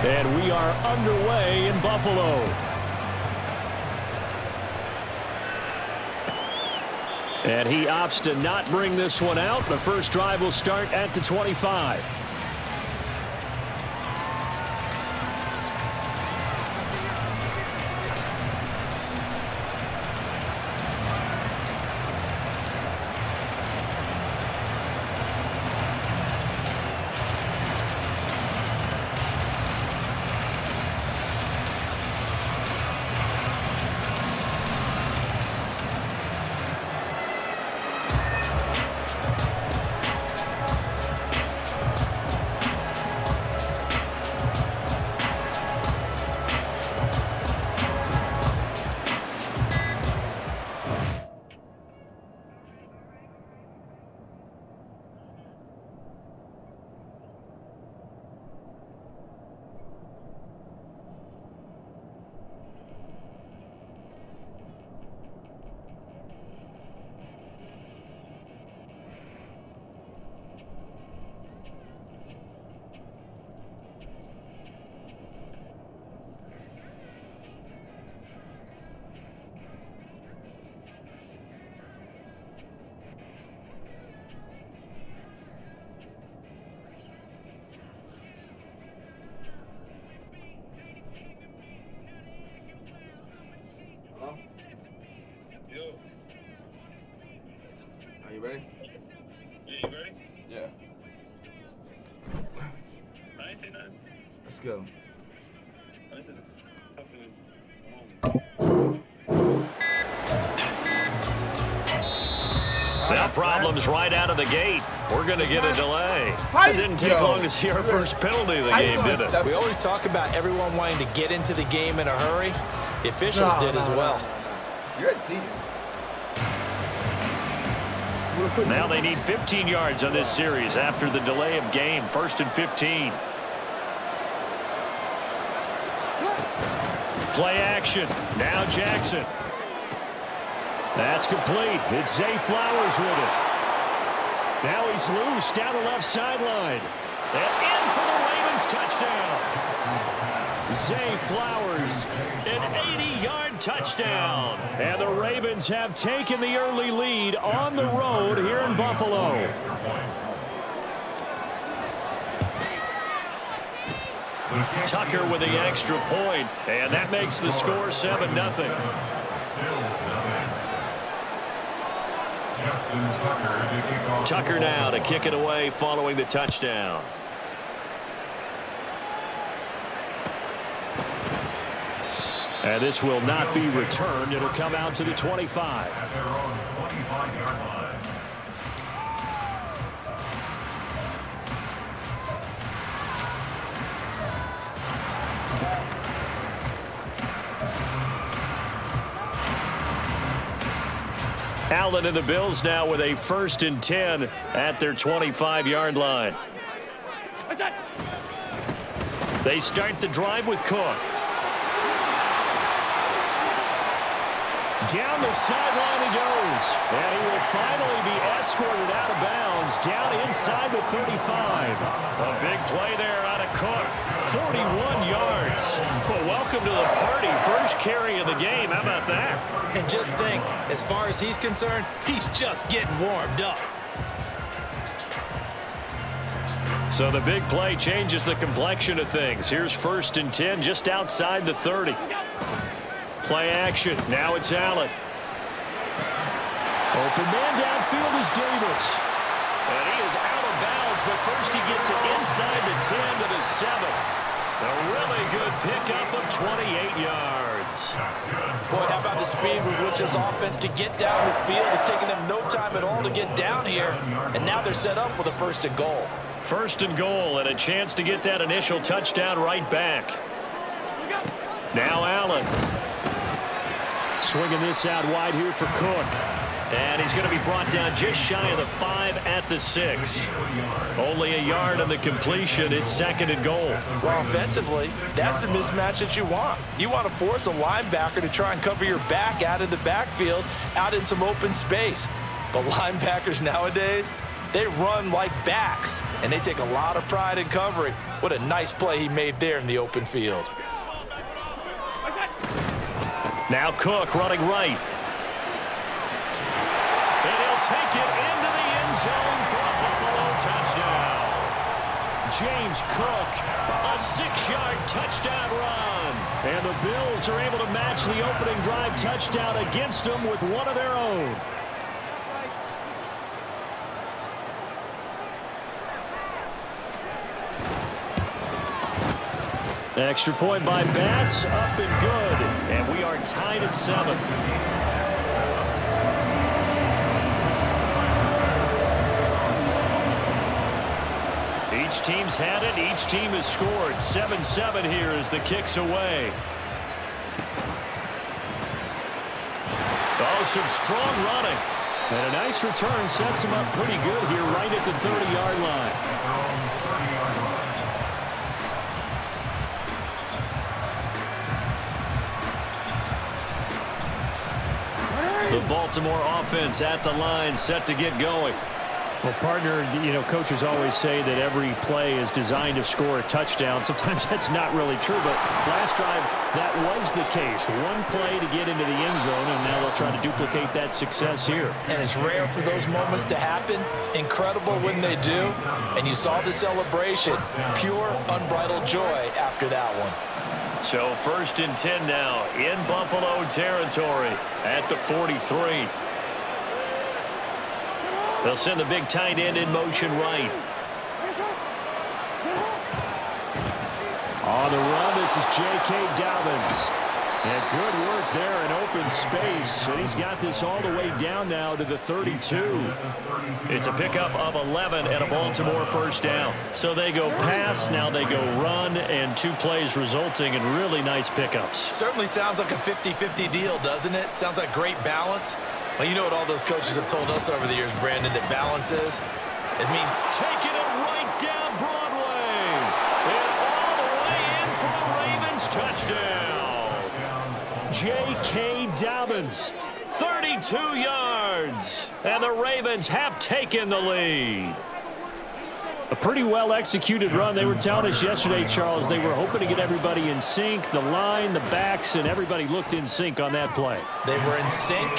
And we are underway in Buffalo. And he opts to not bring this one out. The first drive will start at the 25. ready? Yeah, you ready? Yeah. I ain't say nothing. Let's go. Now problems right out of the gate. We're going to get a delay. It didn't take long to see our first penalty of the game, did it? We always talk about everyone wanting to get into the game in a hurry. The officials did as well. You're a cheater. Now they need 15 yards on this series after the delay of game. 1st and 15. Play action. Now Jackson. That's complete. It's Zay Flowers with it. Now he's loose down the left sideline. And in for the Ravens touchdown. Zay Flowers, an 80-yard touchdown. And the Ravens have taken the early lead on the road here in Buffalo. Tucker with the extra point, and that makes the score 7-0. Tucker now to kick it away following the touchdown. And this will not be returned. It'll come out to the 25. At their own 25-yard line. Allen and the Bills now with a 1st and 10 at their 25-yard line. They start the drive with Cook. Down the sideline he goes. And he will finally be escorted out of bounds down inside the 35. A big play there out of Cook. 41 yards. Well, welcome to the party. First carry of the game. How about that? And just think, as far as he's concerned, he's just getting warmed up. So the big play changes the complexion of things. Here's 1st and 10 just outside the 30. Play action. Now it's Allen. Open man downfield is Davis. And he is out of bounds, but first he gets it inside the 10 to the 7. A really good pickup of 28 yards. Boy, how about the speed with which this offense can get down the field? It's taking them no time at all to get down here. And now they're set up with a 1st and goal. 1st and goal and a chance to get that initial touchdown right back. Now Allen. Swinging this out wide here for Cook. And he's going to be brought down just shy of the 5 at the 6. Only a yard on the completion. It's 2nd and goal. Well, offensively, that's the mismatch that you want. You want to force a linebacker to try and cover your back out of the backfield, out in some open space. But linebackers nowadays, they run like backs, and they take a lot of pride in covering. What a nice play he made there in the open field. Now Cook running right. And he'll take it into the end zone for a Buffalo touchdown. James Cook, a 6-yard touchdown run. And the Bills are able to match the opening drive touchdown against them with one of their own. Extra point by Bass, up and good. And we are tied at 7. Each team's had it. Each team has scored. 7-7 here as the kick's away. Oh, some strong running. And a nice return sets him up pretty good here right at the 30-yard line. The Baltimore offense at the line, set to get going. Well, partner, you know, coaches always say that every play is designed to score a touchdown. Sometimes that's not really true, but last drive, that was the case. One play to get into the end zone, and now they'll try to duplicate that success here. And it's rare for those moments to happen. Incredible when they do. And you saw the celebration. Pure, unbridled joy after that one. So 1st and 10 now in Buffalo territory at the 43. They'll send the big tight end in motion right. On the run, this is J.K. Dobbins. And good work there in open space. And he's got this all the way down now to the 32. It's a pickup of 11 and a Baltimore first down. So they go pass, now they go run, and 2 plays resulting in really nice pickups. Certainly sounds like a 50-50 deal, doesn't it? Sounds like great balance. Well, you know what all those coaches have told us over the years, Brandon, that balance is? It means taking it right down Broadway. And all the way in for a Ravens touchdown. J.K. Dobbins, 32 yards. And the Ravens have taken the lead. A pretty well-executed run. They were telling us yesterday, Charles, they were hoping to get everybody in sync, the line, the backs, and everybody looked in sync on that play. They were in sync,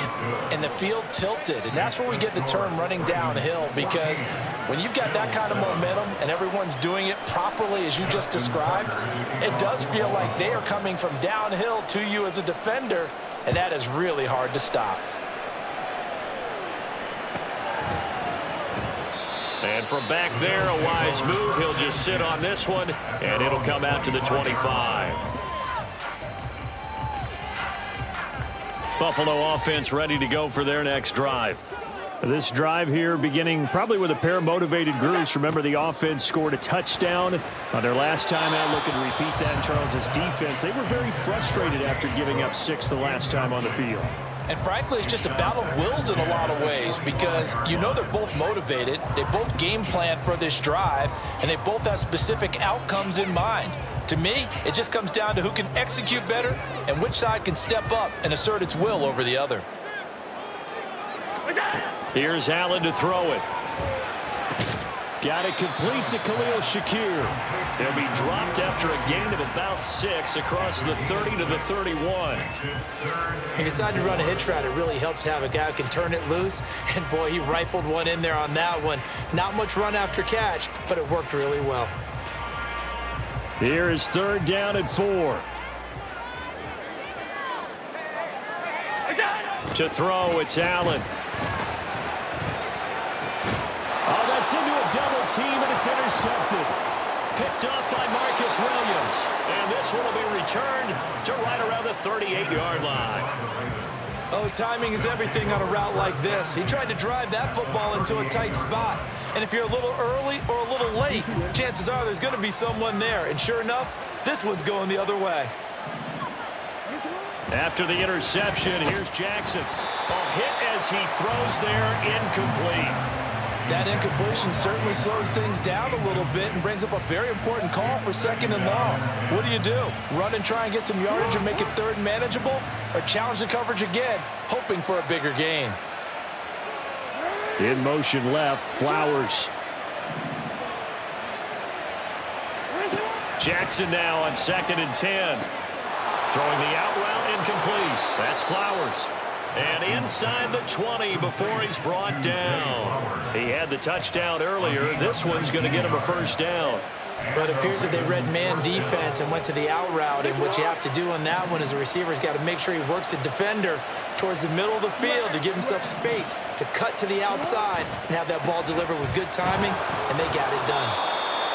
and the field tilted. And that's where we get the term running downhill, because when you've got that kind of momentum and everyone's doing it properly as you just described, it does feel like they are coming from downhill to you as a defender, and that is really hard to stop. And from back there, a wise move. He'll just sit on this one, and it'll come out to the 25. Buffalo offense ready to go for their next drive. This drive here beginning probably with a pair of motivated groups. Remember, the offense scored a touchdown on their last time out. Looking to repeat that in Charles's defense. They were very frustrated after giving up 6 the last time on the field. And frankly, it's just a battle of wills in a lot of ways, because you know they're both motivated. They both game plan for this drive, and they both have specific outcomes in mind. To me, it just comes down to who can execute better and which side can step up and assert its will over the other. Here's Allen to throw it. Got it complete to Khalil Shakir. They'll be dropped after a gain of about 6 across the 30 to the 31. He decided to run a hitch route. It really helps to have a guy who can turn it loose. And, boy, he rifled one in there on that one. Not much run after catch, but it worked really well. Here is 3rd down and 4. To throw, it's Allen. Oh, that's into a double team, and it's intercepted. Picked up by Marcus Williams. And this one will be returned to right around the 38-yard line. Oh, timing is everything on a route like this. He tried to drive that football into a tight spot. And if you're a little early or a little late, chances are there's going to be someone there. And sure enough, this one's going the other way. After the interception, here's Jackson. A hit as he throws there, incomplete. That incompletion certainly slows things down a little bit and brings up a very important call for 2nd and long. What do? Run and try and get some yardage and make it 3rd and manageable? Or challenge the coverage again, hoping for a bigger gain? In motion left, Flowers. Jackson now on 2nd and 10. Throwing the out route, incomplete. That's Flowers. And inside the 20 before he's brought down. He had the touchdown earlier. This one's going to get him a 1st down. But it appears that they read man defense and went to the out route. And what you have to do on that one is the receiver's got to make sure he works the defender towards the middle of the field to give himself space to cut to the outside and have that ball delivered with good timing, and they got it done.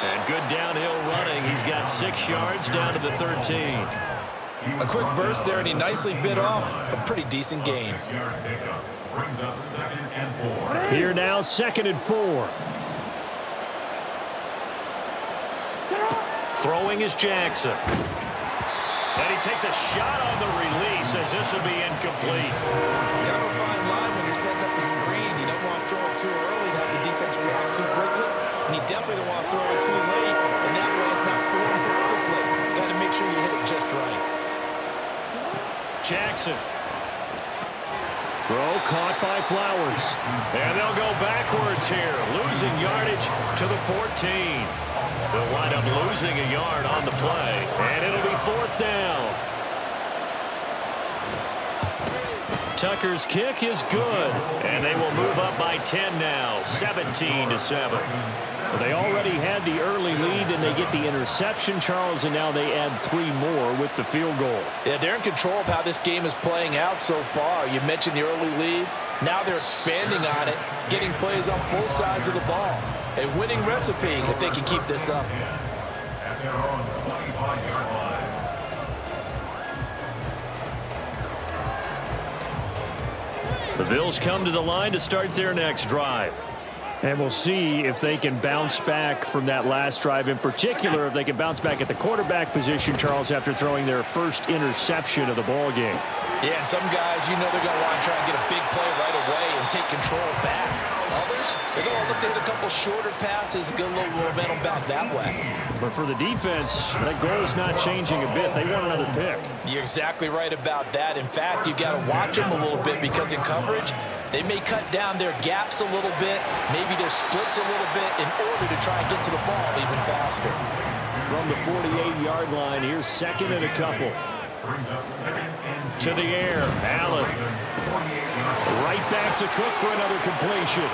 And good downhill running. He's got 6 yards down to the 13. A quick burst there, and he nicely bit off a pretty decent gain. Here now, 2nd and 4. Throwing is Jackson. And he takes a shot on the release as this will be incomplete. Kind of a fine line when you're setting up a screen. You don't want to throw it too early and have the defense react too quickly. And you definitely don't want to throw it too late. And that way it's not formed perfectly. Got to make sure you hit it just right. Jackson. Throw caught by Flowers. And they'll go backwards here. Losing yardage to the 14. They'll wind up losing a yard on the play. And it'll be 4th down. Tucker's kick is good. And they will move up by 10 now. 17-7. They already had the early lead, and they get the interception, Charles, and now they add 3 more with the field goal. Yeah, they're in control of how this game is playing out so far. You mentioned the early lead. Now they're expanding on it, getting plays on both sides of the ball. A winning recipe if they can keep this up. At their own 25-yard line. The Bills come to the line to start their next drive. And we'll see if they can bounce back from that last drive, in particular if they can bounce back at the quarterback position, Charles, after throwing their first interception of the ball game. Yeah, and some guys, you know they're going to want to try and get a big play right away and take control back. Others, they're going to look at a couple shorter passes, get a little momentum back that way. But for the defense, that goal is not changing a bit. They want another pick. You're exactly right about that. In fact, you've got to watch them a little bit because in coverage, they may cut down their gaps a little bit, maybe their splits a little bit in order to try and get to the ball even faster. From the 48-yard line, here's second and a couple. To the air, Allen. Right back to Cook for another completion.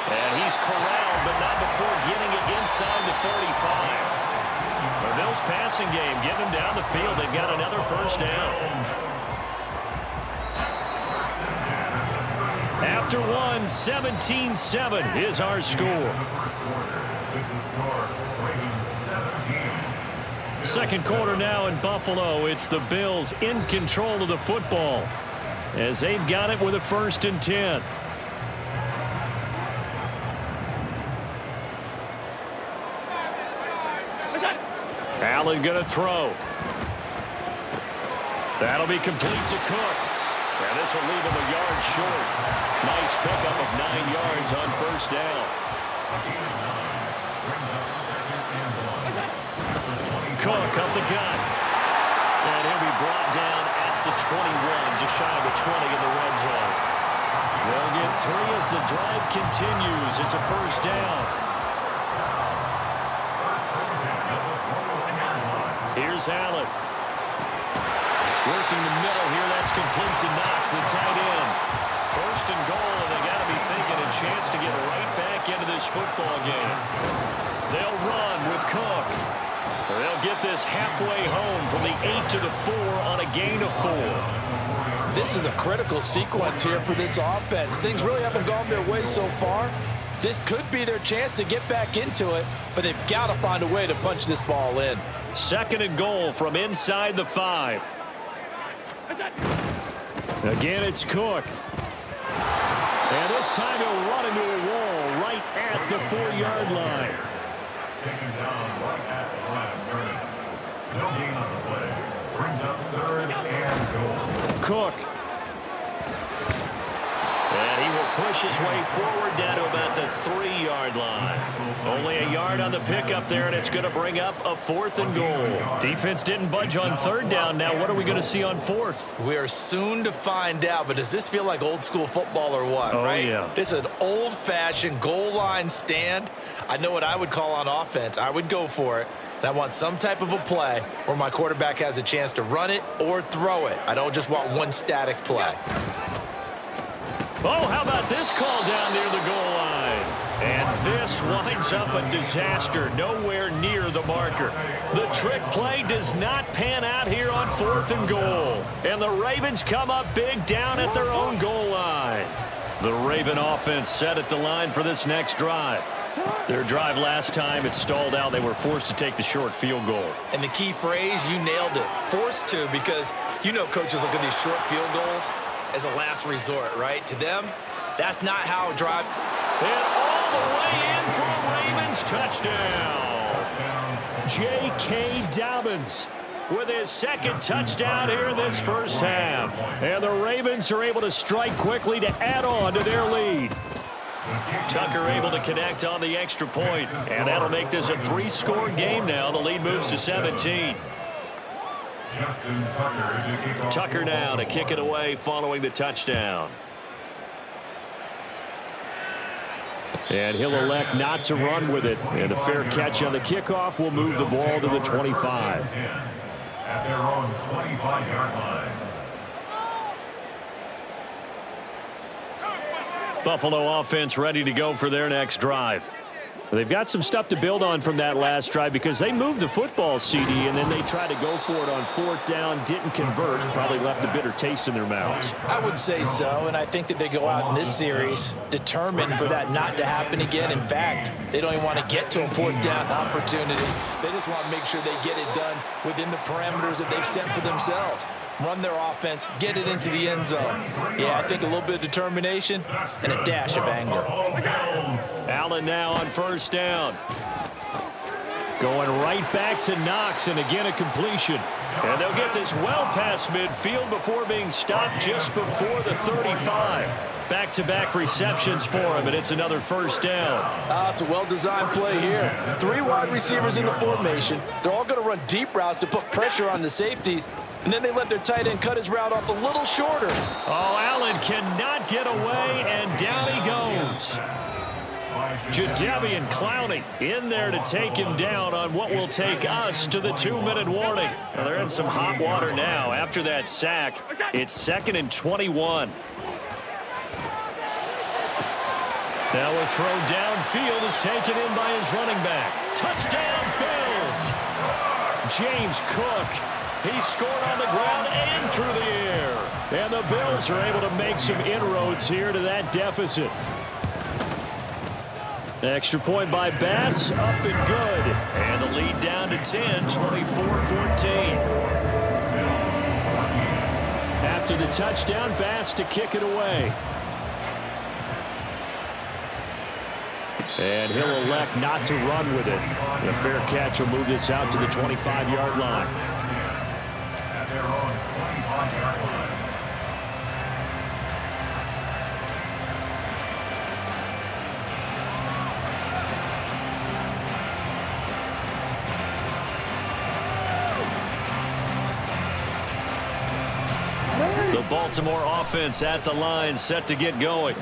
And he's corralled, but not before getting it inside the 35. The Bills passing game, getting him down the field. They've got another first down. After one, 17-7 is our score. Second quarter now in Buffalo. It's the Bills in control of the football as they've got it with a 1st and 10. Allen going to throw. That'll be complete to Cook. And this will leave him a yard short. Nice pickup of 9 yards on first down. Cook up the gut. And he'll be brought down at the 21, just shy of the 20 in the red zone. They'll get 3 as the drive continues. It's a first down. Here's Allen. Working the middle here. That's complete to Knox, the tight end. 1st and goal, and they got to be thinking a chance to get right back into this football game. They'll run with Cook. They'll get this halfway home from the 8 to the 4 on a gain of 4. This is a critical sequence here for this offense. Things really haven't gone their way so far. This could be their chance to get back into it, but they've got to find a way to punch this ball in. 2nd and goal from inside the 5. Again, it's Cook. And this time he'll run into a wall right at the 4-yard line. Taken down right at the line of scrimmage. No gain on the play. Brings up 3rd and goal. Cook. And he will push his way forward down to about the 3-yard line. Only a yard on the pickup there, and it's going to bring up a 4th and goal. Defense didn't budge on 3rd down. Now what are we going to see on 4th? We are soon to find out, but does this feel like old school football or what, oh, right? Yeah. This is an old-fashioned goal line stand. I know what I would call on offense. I would go for it. And I want some type of a play where my quarterback has a chance to run it or throw it. I don't just want one static play. Oh, how about this call down near the goal line? And this winds up a disaster, nowhere near the marker. The trick play does not pan out here on 4th and goal. And the Ravens come up big down at their own goal line. The Raven offense set at the line for this next drive. Their drive last time, it stalled out. They were forced to take the short field goal. And the key phrase, you nailed it, forced to, because you know coaches look at these short field goals as a last resort, right? To them, that's not how drive. And all the way in for a Ravens touchdown. J.K. Dobbins with his 2nd touchdown here in this first half. And the Ravens are able to strike quickly to add on to their lead. Tucker able to connect on the extra point, and that'll make this a 3-score game now. The lead moves to 17. Tucker now to kick it away following the touchdown. And he'll elect not to run with it. And a fair catch on the kickoff will move the ball to the 25. At their own 25-yard line. Buffalo offense ready to go for their next drive. They've got some stuff to build on from that last drive because they moved the football, CD, and then they tried to go for it on 4th down, didn't convert, probably left a bitter taste in their mouths. I would say so, and I think that they go out in this series determined for that not to happen again. In fact, they don't even want to get to a 4th down opportunity. They just want to make sure they get it done within the parameters that they've set for themselves. Run their offense, get it into the end zone. Yeah, I think a little bit of determination and a dash of anger. Allen now on 1st down. Going right back to Knox, and again a completion. And they'll get this well past midfield before being stopped just before the 35. Back-to-back receptions for him, and it's another 1st down. It's a well-designed play here. 3 wide receivers in the formation. They're all going to run deep routes to put pressure on the safeties, and then they let their tight end cut his route off a little shorter. Oh, Allen cannot get away, and down he goes. Jadeveon Clowney in there to take him down on what will take us to the 2-minute warning. Well, they're in some hot water now. After that sack, it's 2nd and 21. Now a throw downfield is taken in by his running back. Touchdown, Bills! James Cook. He scored on the ground and through the air. And the Bills are able to make some inroads here to that deficit. Extra point by Bass, up and good. And the lead down to 10, 24-14. After the touchdown, Bass to kick it away. And he'll elect not to run with it. The fair catch will move this out to the 25-yard line. At their own 25-yard line. The Baltimore offense at the line, set to get going.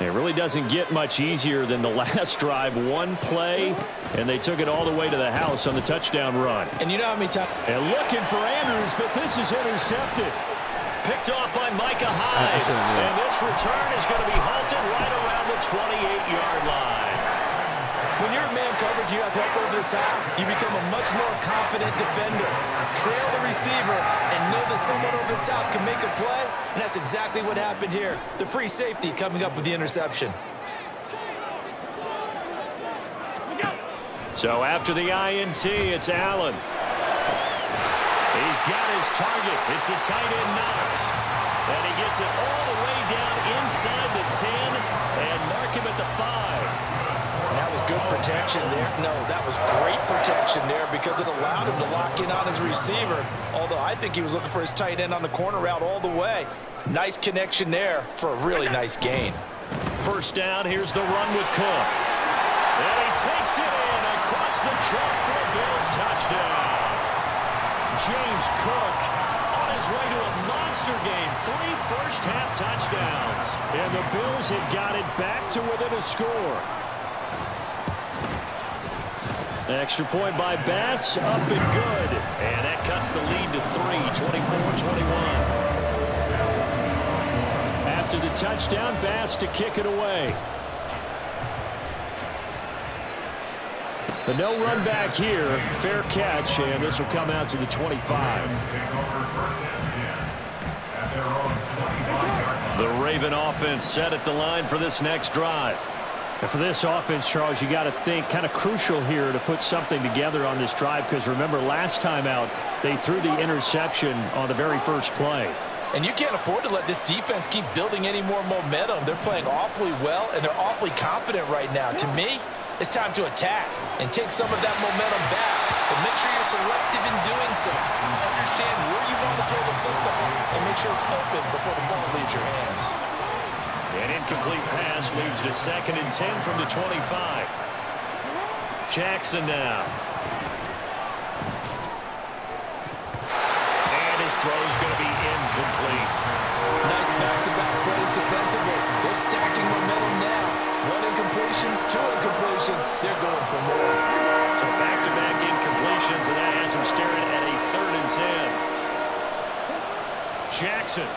It really doesn't get much easier than the last drive. One play, and they took it all the way to the house on the touchdown run. And you know how many times... And looking for Andrews, but this is intercepted. Picked off by Micah Hyde. And this return is going to be halted right around the 28-yard line. When you're in man coverage, you have help over the top. You become a much more confident defender. Trail the receiver and know that someone over the top can make a play, and that's exactly what happened here. The free safety coming up with the interception. So after the INT, it's Allen. He's got his target. It's the tight end Knox. And he gets it all the way down inside the 10 and mark him at the 5. That was good protection there. No, that was great protection there because it allowed him to lock in on his receiver. Although I think he was looking for his tight end on the corner route all the way. Nice connection there for a really nice gain. 1st down, here's the run with Cook. And he takes it in across the chalk for a Bills touchdown. James Cook on his way to a monster game. 3 first-half touchdowns. And the Bills have got it back to within a score. Extra point by Bass, up and good. And that cuts the lead to 3, 24-21. After the touchdown, Bass to kick it away. But no run back here. Fair catch, and this will come out to the 25. The Raven offense set at the line for this next drive. And for this offense, Charles, you got to think kind of crucial here to put something together on this drive because remember last time out they threw the interception on the very first play. And you can't afford to let this defense keep building any more momentum. They're playing awfully well, and they're awfully confident right now. To me, it's time to attack and take some of that momentum back. But make sure you're selective in doing so. Understand where you want to throw the football and make sure it's open before the ball leaves your hands. An incomplete pass leads to 2nd and 10 from the 25. Jackson now. And his throw is going to be incomplete. Nice back-to-back plays defensively. They're stacking momentum now. 1 incompletion, 2 incompletion. They're going for more. So back-to-back incompletions, and that has him staring at a 3rd and 10. Jackson.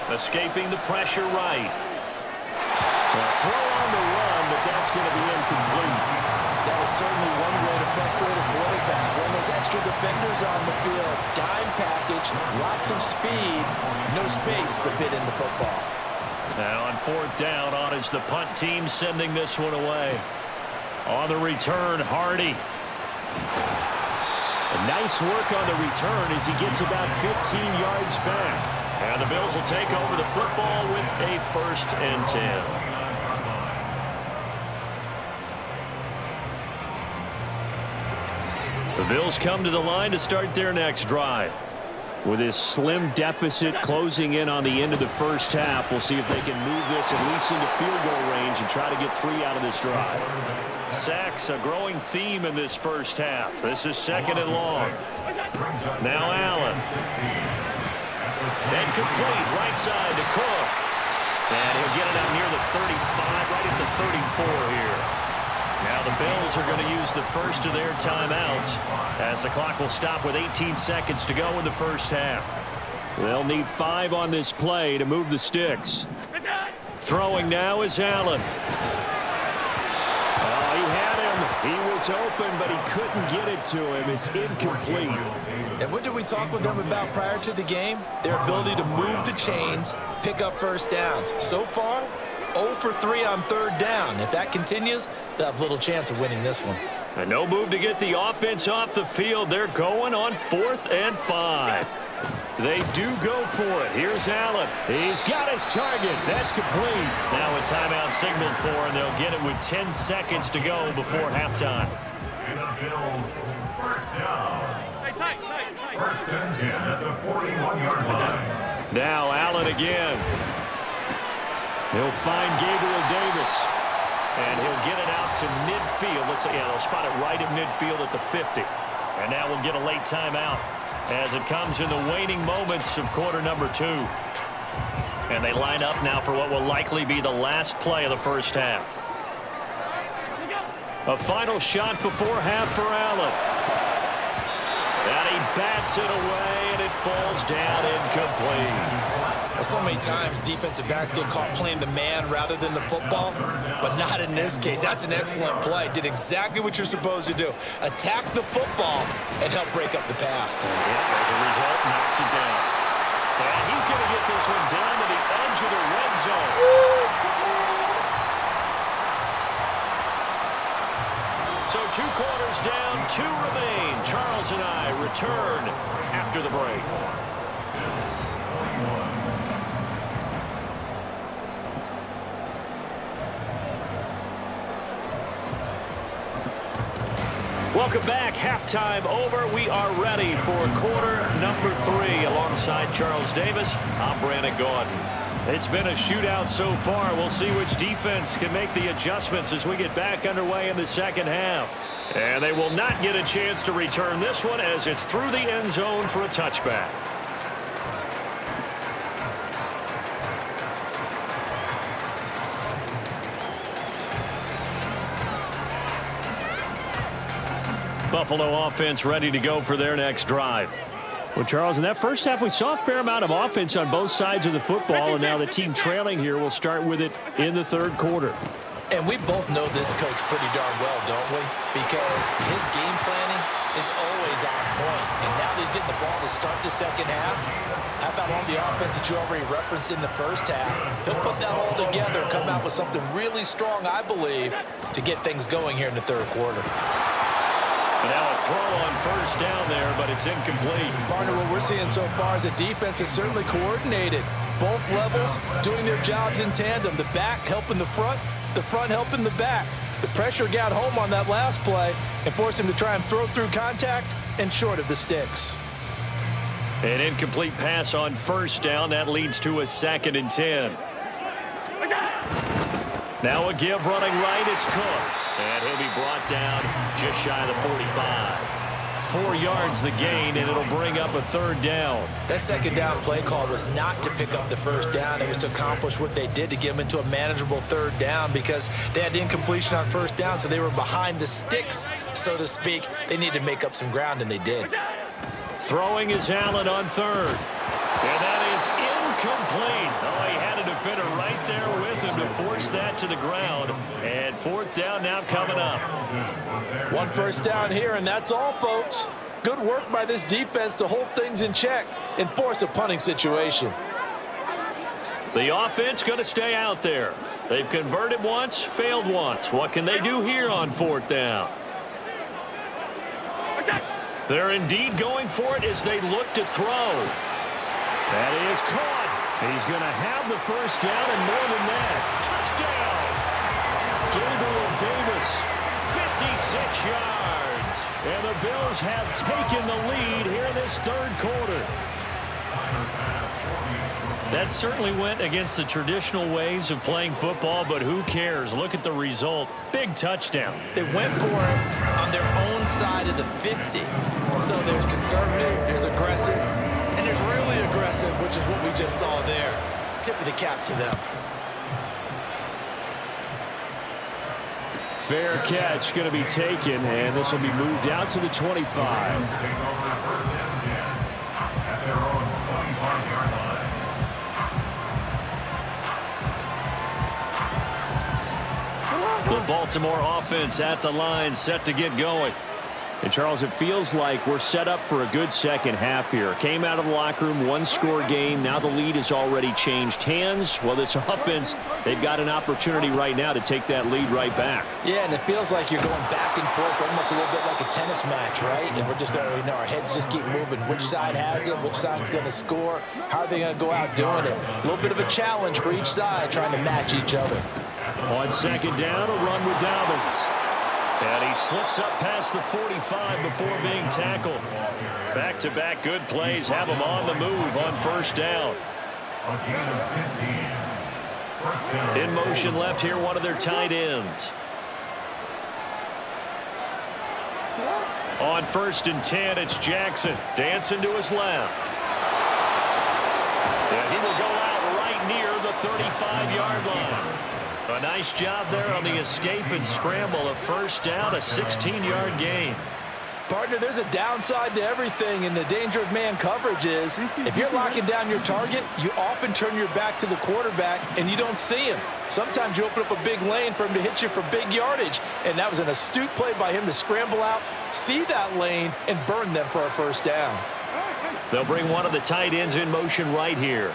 Escaping the pressure right. Well, throw on the run, but that's going to be is certainly one way to frustrate a quarterback. When there's extra defenders on the field, dime package, lots of speed, no space to fit in the football. Now on 4th down, on is the punt team sending this one away. On the return, Hardy. Nice work on the return as he gets about 15 yards back. And the Bills will take over the football with a 1st and 10. The Bills come to the line to start their next drive. With this slim deficit closing in on the end of the first half, we'll see if they can move this at least into field goal range and try to get 3 out of this drive. Sacks, a growing theme in this first half. This is 2nd and long. Now Allen. And complete, right side to Cook. And he'll get it out near the 35, right at the 34 here. Now the Bills are going to use the first of their timeouts as the clock will stop with 18 seconds to go in the first half. They'll need 5 on this play to move the sticks. Throwing now is Allen. Oh, he had him. He was open, but he couldn't get it to him. It's incomplete. And what did we talk with them about prior to the game? Their ability to move the chains, pick up first downs. So far, 0 for 3 on 3rd down. If that continues, they'll have little chance of winning this one. And no move to get the offense off the field. They're going on 4th and 5. They do go for it. Here's Allen. He's got his target. That's complete. Now a timeout signaled for, and they'll get it with 10 seconds to go before halftime. And the Bills, 1st down. 1st and 10 at the 41-yard line. Now Allen again. He'll find Gabriel Davis. And he'll get it out to midfield. Let's say, they'll spot it right at midfield at the 50. And now we'll get a late timeout as it comes in the waning moments of quarter number 2. And they line up now for what will likely be the last play of the first half. A final shot before half for Allen. And he bats it away, and it falls down incomplete. So many times defensive backs get caught playing the man rather than the football, but not in this case. That's an excellent play. Did exactly what you're supposed to do. Attack the football and help break up the pass. As a result, knocks it down. And he's going to get this one down to the edge of the red zone. So 2 quarters down, 2 remain. Charles and I return after the break. Welcome back. Halftime over. We are ready for quarter number 3 alongside Charles Davis. I'm Brandon Gordon. It's been a shootout so far. We'll see which defense can make the adjustments as we get back underway in the second half. And they will not get a chance to return this one as it's through the end zone for a touchback. Buffalo offense ready to go for their next drive. Well, Charles, in that first half, we saw a fair amount of offense on both sides of the football, and now the team trailing here will start with it in the 3rd quarter. And we both know this coach pretty darn well, don't we? Because his game planning is always on point. And now that he's getting the ball to start the second half, how about all the offense that you already referenced in the first half? He'll put that all together and come out with something really strong, I believe, to get things going here in the 3rd quarter. And now a throw on 1st down there, but it's incomplete. Partner, what we're seeing so far is the defense is certainly coordinated. Both levels doing their jobs in tandem. The back helping the front helping the back. The pressure got home on that last play and forced him to try and throw through contact and short of the sticks. An incomplete pass on 1st down. That leads to a 2nd and 10. Now a give running right. It's Cook. And he'll be brought down just shy of the 45. 4 yards the gain, and it'll bring up a 3rd down. That 2nd down play call was not to pick up the 1st down. It was to accomplish what they did to get them into a manageable 3rd down because they had incompletion on 1st down, so they were behind the sticks, so to speak. They needed to make up some ground, and they did. Throwing is Allen on 3rd. And that is incomplete. Oh, he had a defender right there with him to force that to the ground. And fourth down now coming up. One first down here, and that's all, folks. Good work by this defense to hold things in check and force a punting situation. The offense going to stay out there. They've converted once, failed once. What can they do here on fourth down? They're indeed going for it as they look to throw. That is caught. He's going to have the first down and more than that. Touchdown! Gabriel Davis, 56 yards. And the Bills have taken the lead here in this third quarter. That certainly went against the traditional ways of playing football, but who cares? Look at the result. Big touchdown. They went for it on their own side of the 50. So there's conservative, there's aggressive, and there's really aggressive, which is what we just saw there. Tip of the cap to them. Fair catch going to be taken, and this will be moved out to the 25. The Baltimore offense at the line, set to get going. And, Charles, it feels like we're set up for a good second half here. Came out of the locker room, one-score game. Now the lead has already changed hands. Well, this offense, they've got an opportunity right now to take that lead right back. Yeah, and it feels like you're going back and forth, almost a little bit like a tennis match, right? And we're just, our heads just keep moving. Which side has it? Which side's going to score? How are they going to go out doing it? A little bit of a challenge for each side, trying to match each other. On second down, a run with Dobbins. And he slips up past the 45 before being tackled. Back-to-back good plays have him on the move on first down. In motion left here, one of their tight ends. On 1st and 10, it's Jackson. Dancing to his left. And he will go out right near the 35-yard line. A nice job there on the escape and scramble. A first down, a 16-yard gain. Partner, there's a downside to everything, and the danger of man coverage is if you're locking down your target, you often turn your back to the quarterback and you don't see him. Sometimes you open up a big lane for him to hit you for big yardage, and that was an astute play by him to scramble out, see that lane, and burn them for a first down. They'll bring one of the tight ends in motion right here.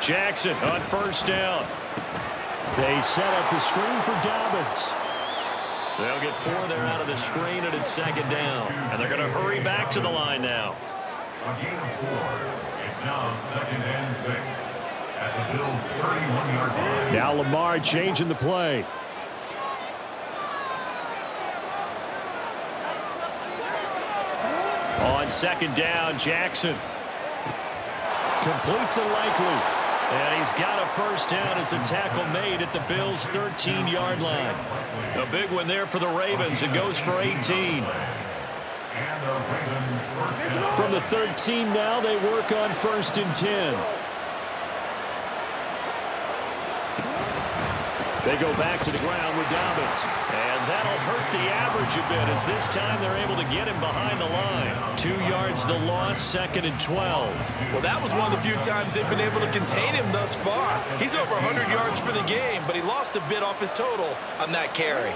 Jackson on first down. They set up the screen for Dobbins. They'll get 4 there out of the screen, and it's second down. And they're going to hurry back to the line now. A gain of 4. It's now 2nd and 6 at the Bills' 31-yard line. Now Lamar changing the play. On second down, Jackson. Complete to Likely. And he's got a first down as a tackle made at the Bills' 13-yard line. A big one there for the Ravens. It goes for 18. From the 13 now, they work on 1st and 10. They go back to the ground with Dobbins. And that'll hurt the average a bit as this time they're able to get him behind the line. 2 yards the loss, 2nd and 12. Well, that was one of the few times they've been able to contain him thus far. He's over 100 yards for the game, but he lost a bit off his total on that carry.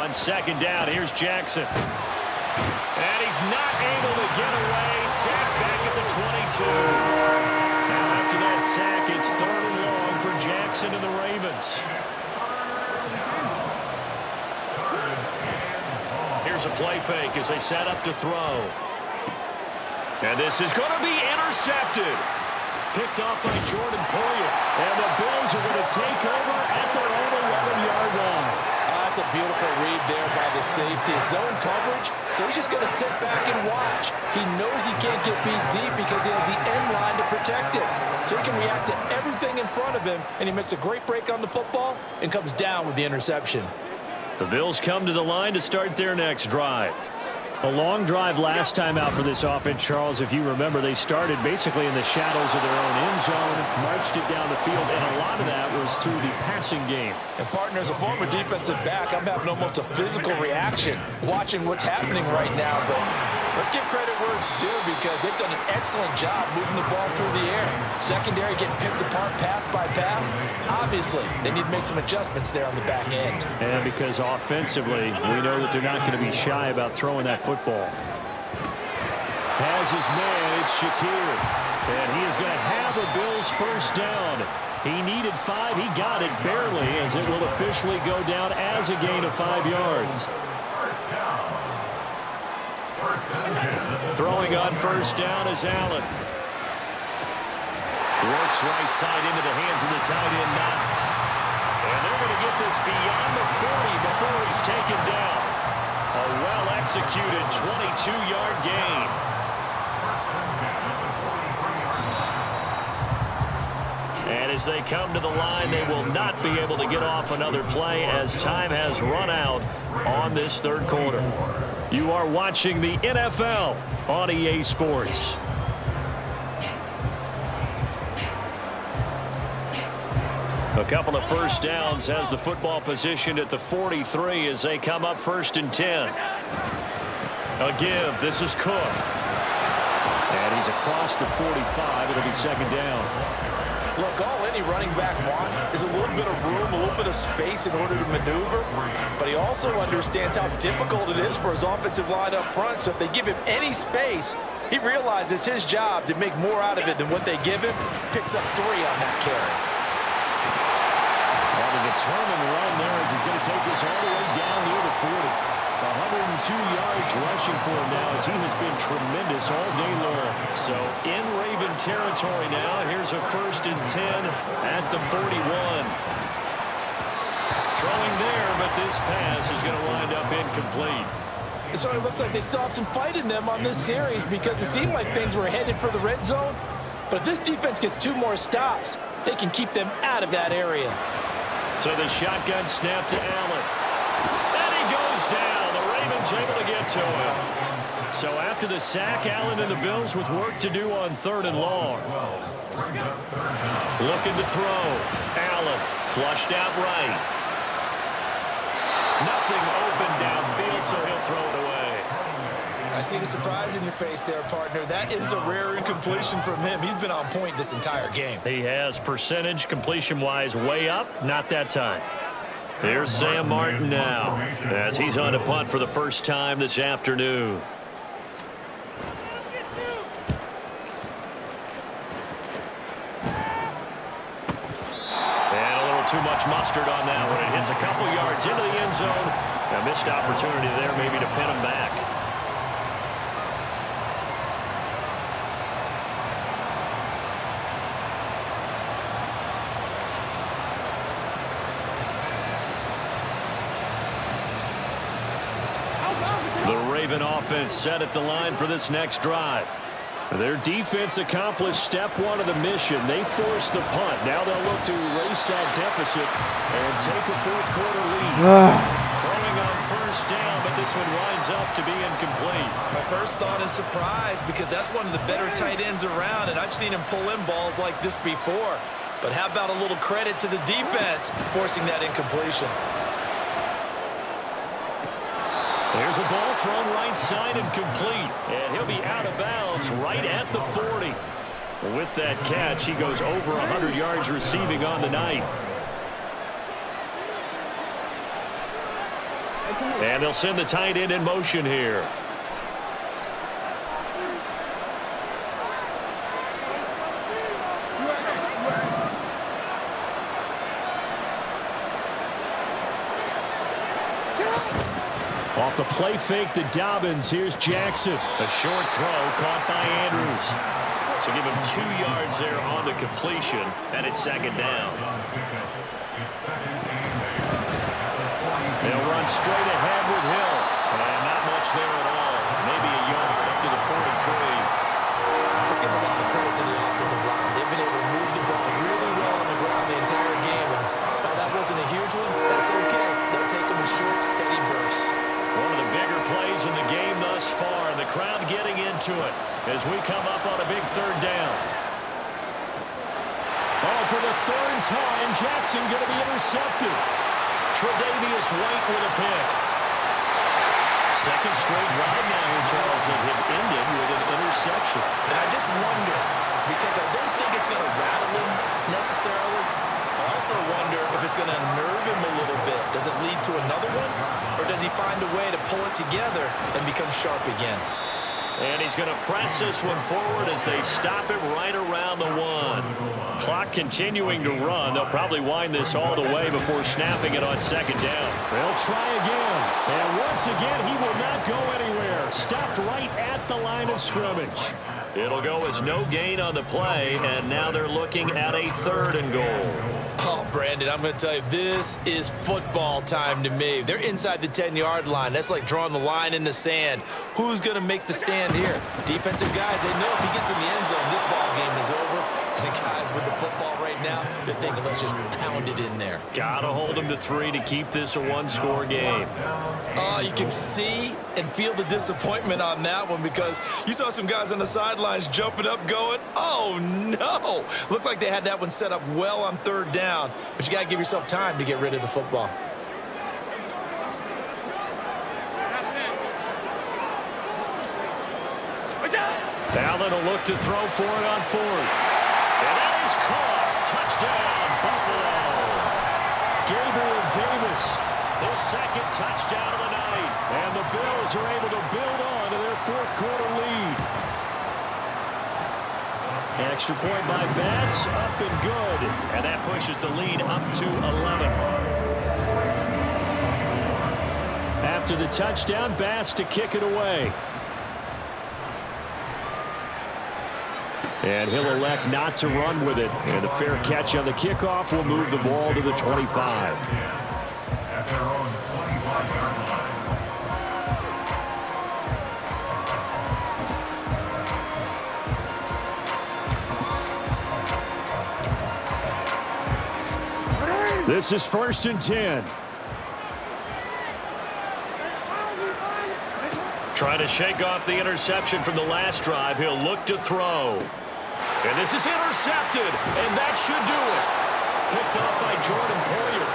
On second down, here's Jackson. And he's not able to get away. Sacked back at the 22. Now after that sack, it's 3rd and long for Jackson and the Ravens. Here's a play fake as they set up to throw. And this is going to be intercepted. Picked off by Jordan Poyer. And the Bills are going to take over at their own 11-yard line. That's a beautiful read there by the safety. Zone coverage, so he's just going to sit back and watch. He knows he can't get beat deep because he has the end line to protect him. So he can react to everything in front of him, and he makes a great break on the football and comes down with the interception. The Bills come to the line to start their next drive. A long drive last time out for this offense, Charles. If you remember, they started basically in the shadows of their own end zone, marched it down the field, and a lot of that was through the passing game. And, partner, as a former defensive back, I'm having almost a physical reaction watching what's happening right now. But Let's give credit where it's due because they've done an excellent job moving the ball through the air. Secondary getting picked apart pass by pass. Obviously, they need to make some adjustments there on the back end. And because offensively, we know that they're not going to be shy about throwing that football. Has his man, it's Shakir. And he is going to have a Bills first down. He needed 5. He got it barely as it will officially go down as a gain of 5 yards. Throwing on first down is Allen. Works right side into the hands of the tight end, Knox. And they're going to get this beyond the 40 before he's taken down. A well-executed 22-yard gain. And as they come to the line, they will not be able to get off another play as time has run out on this third quarter. You are watching the NFL on EA Sports. A couple of first downs has the football positioned at the 43 as they come up 1st and 10. A give. This is Cook. And he's across the 45. It'll be 2nd down. Look, all any running back wants is a little bit of room, a little bit of space in order to maneuver. But he also understands how difficult it is for his offensive line up front. So if they give him any space, he realizes his job to make more out of it than what they give him. Picks up 3 on that carry. Well, the determined run there as he's going to take this all the way down near the 40. 102 yards rushing for him now as he has been tremendous all day long. So in Raven territory now. Here's a 1st and 10 at the 41. Throwing there, but this pass is going to wind up incomplete. So it looks like they still have some fight in them on this series because it seemed like things were headed for the red zone. But if this defense gets 2 more stops, they can keep them out of that area. So the shotgun snap to Allen. And he goes down. Able to get to him. So after the sack, Allen and the Bills with work to do on 3rd and long. Looking to throw. Allen flushed out right. Nothing open downfield, so he'll throw it away. I see the surprise in your face there, partner. That is a rare incompletion from him. He's been on point this entire game. He has percentage completion-wise way up. Not that time. Here's Sam Martin now as he's on to punt for the first time this afternoon. And a little too much mustard on that one. It hits a couple yards into the end zone. A missed opportunity there maybe to pin him back. Raven offense set at the line for this next drive. Their defense accomplished step 1 of the mission. They forced the punt. Now they'll look to erase that deficit and take a 4th quarter lead. Throwing on first down, but this one winds up to be incomplete. My first thought is surprise because that's one of the better tight ends around, and I've seen him pull in balls like this before. But how about a little credit to the defense forcing that incompletion? There's a ball thrown right side and complete. And he'll be out of bounds right at the 40. With that catch, he goes over 100 yards receiving on the night. And they'll send the tight end in motion here. Off the play fake to Dobbins. Here's Jackson. A short throw caught by Andrews. So give him 2 yards there on the completion, and it's 2nd down. They'll run straight ahead with Hill. And not much there at all. Maybe a yard up to the 43. Let's give a lot of credit to the offensive line. They've been able to move the ball really well on the ground the entire game. And while that wasn't a huge one, that's okay. They'll take them in short, steady bursts. One of the bigger plays in the game thus far, and the crowd getting into it as we come up on a big 3rd down. Oh, for the 3rd time, Jackson going to be intercepted. Tre'Davious White with a pick. Second straight drive now here, Charles, that have ended with an interception. And I just wonder, because I don't think it's going to rattle him necessarily. I also wonder if it's going to nerve him a little bit. Does it lead to another one? Or does he find a way to pull it together and become sharp again? And he's going to press this one forward as they stop him right around the 1. Clock continuing to run. They'll probably wind this all the way before snapping it on second down. They'll try again. And once again, he will not go anywhere. Stopped right at the line of scrimmage. It'll go as no gain on the play, and now they're looking at a 3rd and goal. Oh, Brandon, I'm going to tell you, this is football time to me. They're inside the 10-yard line. That's like drawing the line in the sand. Who's going to make the stand here? Defensive guys, they know if he gets in the end zone, this ball game is over. And the guys with the football right now, they're thinking, let's just pound it in there. Got to hold them to 3 to keep this a 1-score game. You can see and feel the disappointment on that one because you saw some guys on the sidelines jumping up going, oh, no. Looked like they had that one set up well on 3rd down, but you got to give yourself time to get rid of the football. Allen will look to throw for it on 4th. And that is caught. Touchdown, Buffalo. Gabriel Davis, His 2nd touchdown of the night. and the Bills are able to build on to their 4th quarter lead. Extra point by Bass, up and good. And that pushes the lead up to 11. After the touchdown, Bass to kick it away. And he'll elect not to run with it. And a fair catch on the kickoff will move the ball to the 25. At their own 25-yard line. This is 1st and 10. Trying to shake off the interception from the last drive. He'll look to throw. And this is intercepted, and that should do it. Picked up by Jordan Poyer.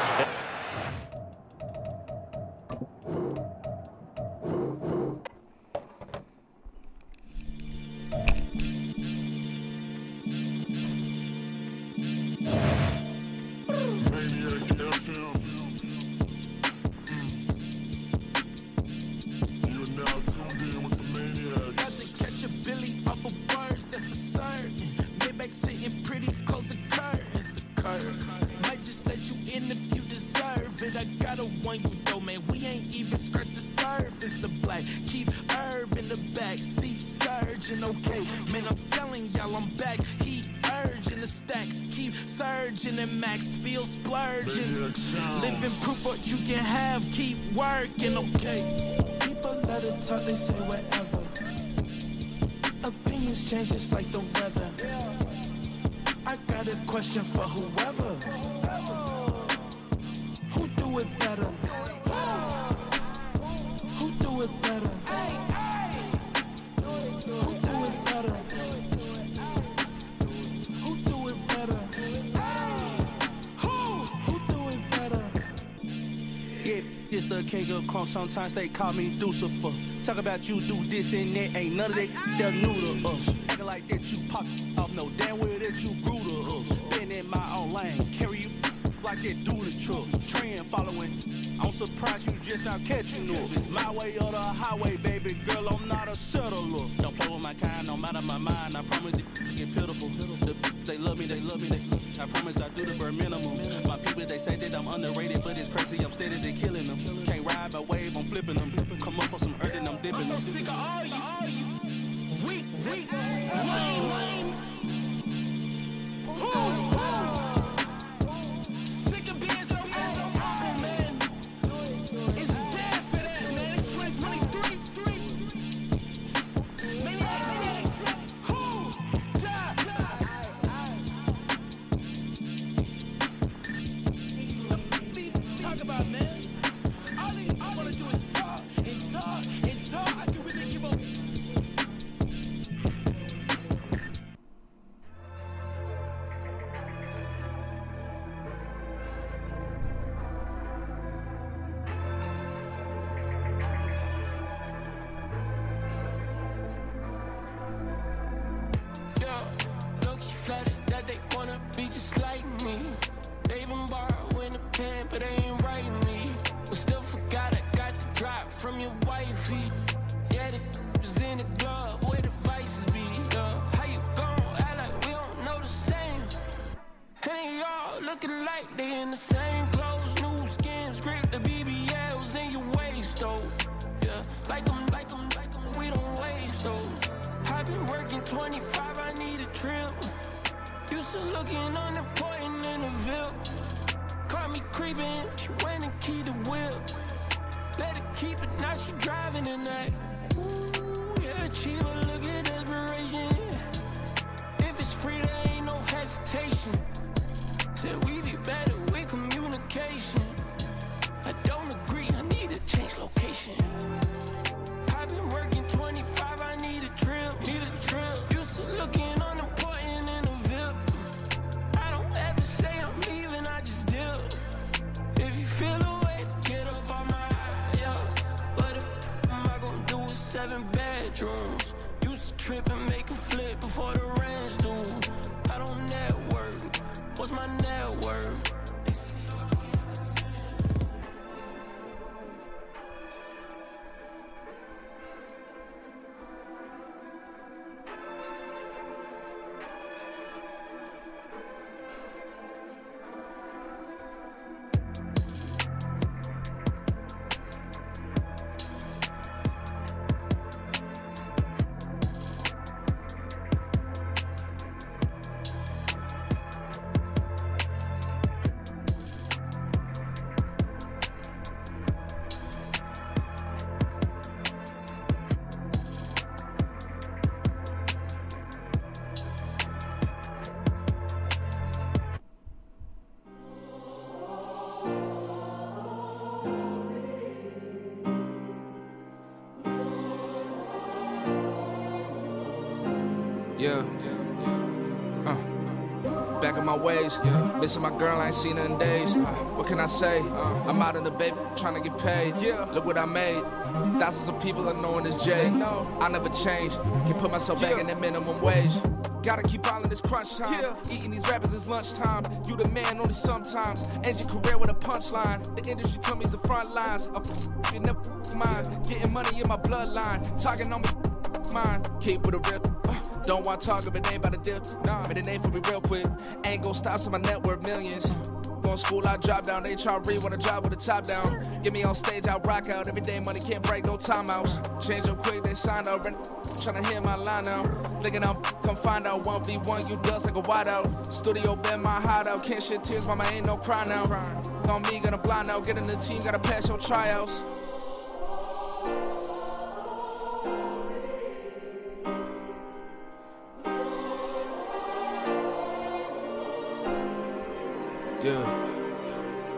They say whatever. Opinions change just like the weather. I got a question for whoever. Who do it better? Who do it better? Who do it better? Who do it better? Who do it better? Yeah, it's the king of crunk. Sometimes they call me Lucifer. Talk about you do this and that. Ain't none of that, they're new to us. Acting like that you pop off, no damn well that you grew to us. Been in my own lane, carry you like that do the truck. Trend following, I'm surprised you just now catching up. It's my way or the highway, baby girl, I'm not a settler. Don't play with my kind, no matter my mind. I promise it get pitiful. They love me, they love me, I promise I do the bare minimum. My people, they say that I'm underrated, but it's crazy, I'm steady, they killing them. Can't ride my wave, I'm flipping them. Come up for some earth and I'm dipping them. I'm so sick of all you weak, lame. Sick of being so awful, man. It's dead for that, man. It's 2023. Maniacs. Talk about, man. All I wanna do is talk and talk and talk. I can really give up. but still forgot I got the drop from your wifey. Yeah, the was in the glove, where the vices be. How you gon' act like we don't know the same? And y'all looking like they in the same clothes, new skin, script, the BBLs in your waist, though. Yeah, like them, we don't waste, though. I've been working 25, I need a trip. Used to looking unimportant in the Ville. Caught me creeping, she went and keyed the whip. Let her keep it, now she driving tonight. Ooh, yeah, achiever, look at desperation. If it's free, there ain't no hesitation. Said we be better with communication. I don't agree, I need to change location. I've been working 25, I need a trip, Used to looking unimportant in the VIP. I don't ever say I'm leaving, I just dip. If you feel away, get up on my yeah. But if am I gonna do with 7 bedrooms? Used to trip and make a flip before the rent's due. I don't network, what's my net worth? Back in my ways, missing my girl, I ain't seen her in days. What can I say? I'm out in the baby, trying to get paid. Look what I made. Thousands of people are knowing this Jay. I never change. Can put myself back in that minimum wage. Gotta keep all in this crunch time. Eating these rappers is lunchtime. You the man only sometimes. End your career with a punchline. The industry told me it's the front lines. You never mine. Getting money in my bloodline. Talking on me, mine. Keep with a real. Don't want to talk if it ain't about a deal. Made a name for me real quick. Ain't gon' stop till my net worth millions. Going school, I drop down. They try to read when I drive with the top down. Get me on stage, I rock out. Every day money can't break, no timeouts. Change up quick, they sign up. Tryna hear my line now. Thinking I'm come find out 1v1, you dust like a whiteout. Studio been my hideout. Can't shed tears, mama ain't no cry now. On me, gonna blind out. Get in the team, gotta pass your tryouts.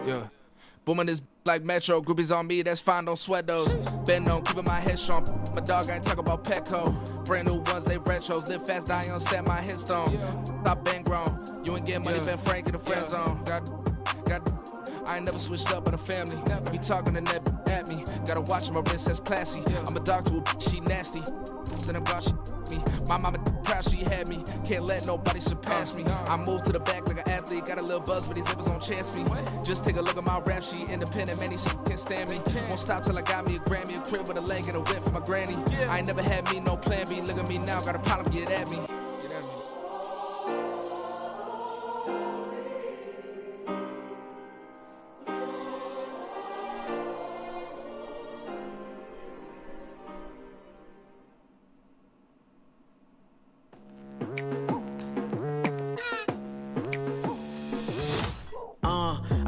Yeah. Booming this like Metro, groupies on me, that's fine, don't sweat those. Been on, keeping my head strong. My dog, I ain't talking about Petco. Brand new ones, they retros. Live fast, die on, set my headstone. Stop been grown. You ain't getting money, been frank in the friend zone. I ain't never switched up on the family. Be talking to net at me. Gotta watch my wrist, that's classy. I'm a dog to a she nasty. Then about she me. My mama proud she had me. Can't let nobody surpass me. I move to the back like an athlete. Got a little buzz, but these zippers don't chance me. Just take a look at my rap sheet. Independent, many can't stand me. Won't stop till I got me a Grammy, a crib with a leg and a whip for my granny. I ain't never had me no plan B. Look at me now, got a problem, get at me.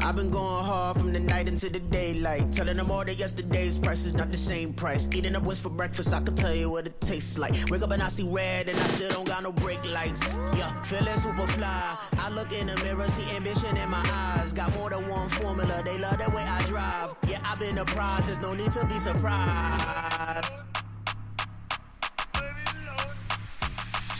I've been going hard from the night into the daylight. Telling them all that yesterday's price is not the same price. Eating up wings for breakfast, I can tell you what it tastes like. Wake up and I see red and I still don't got no brake lights. Yeah, feeling super fly. I look in the mirror, see ambition in my eyes. Got more than one formula, they love the way I drive. Yeah, I've been a prize, there's no need to be surprised.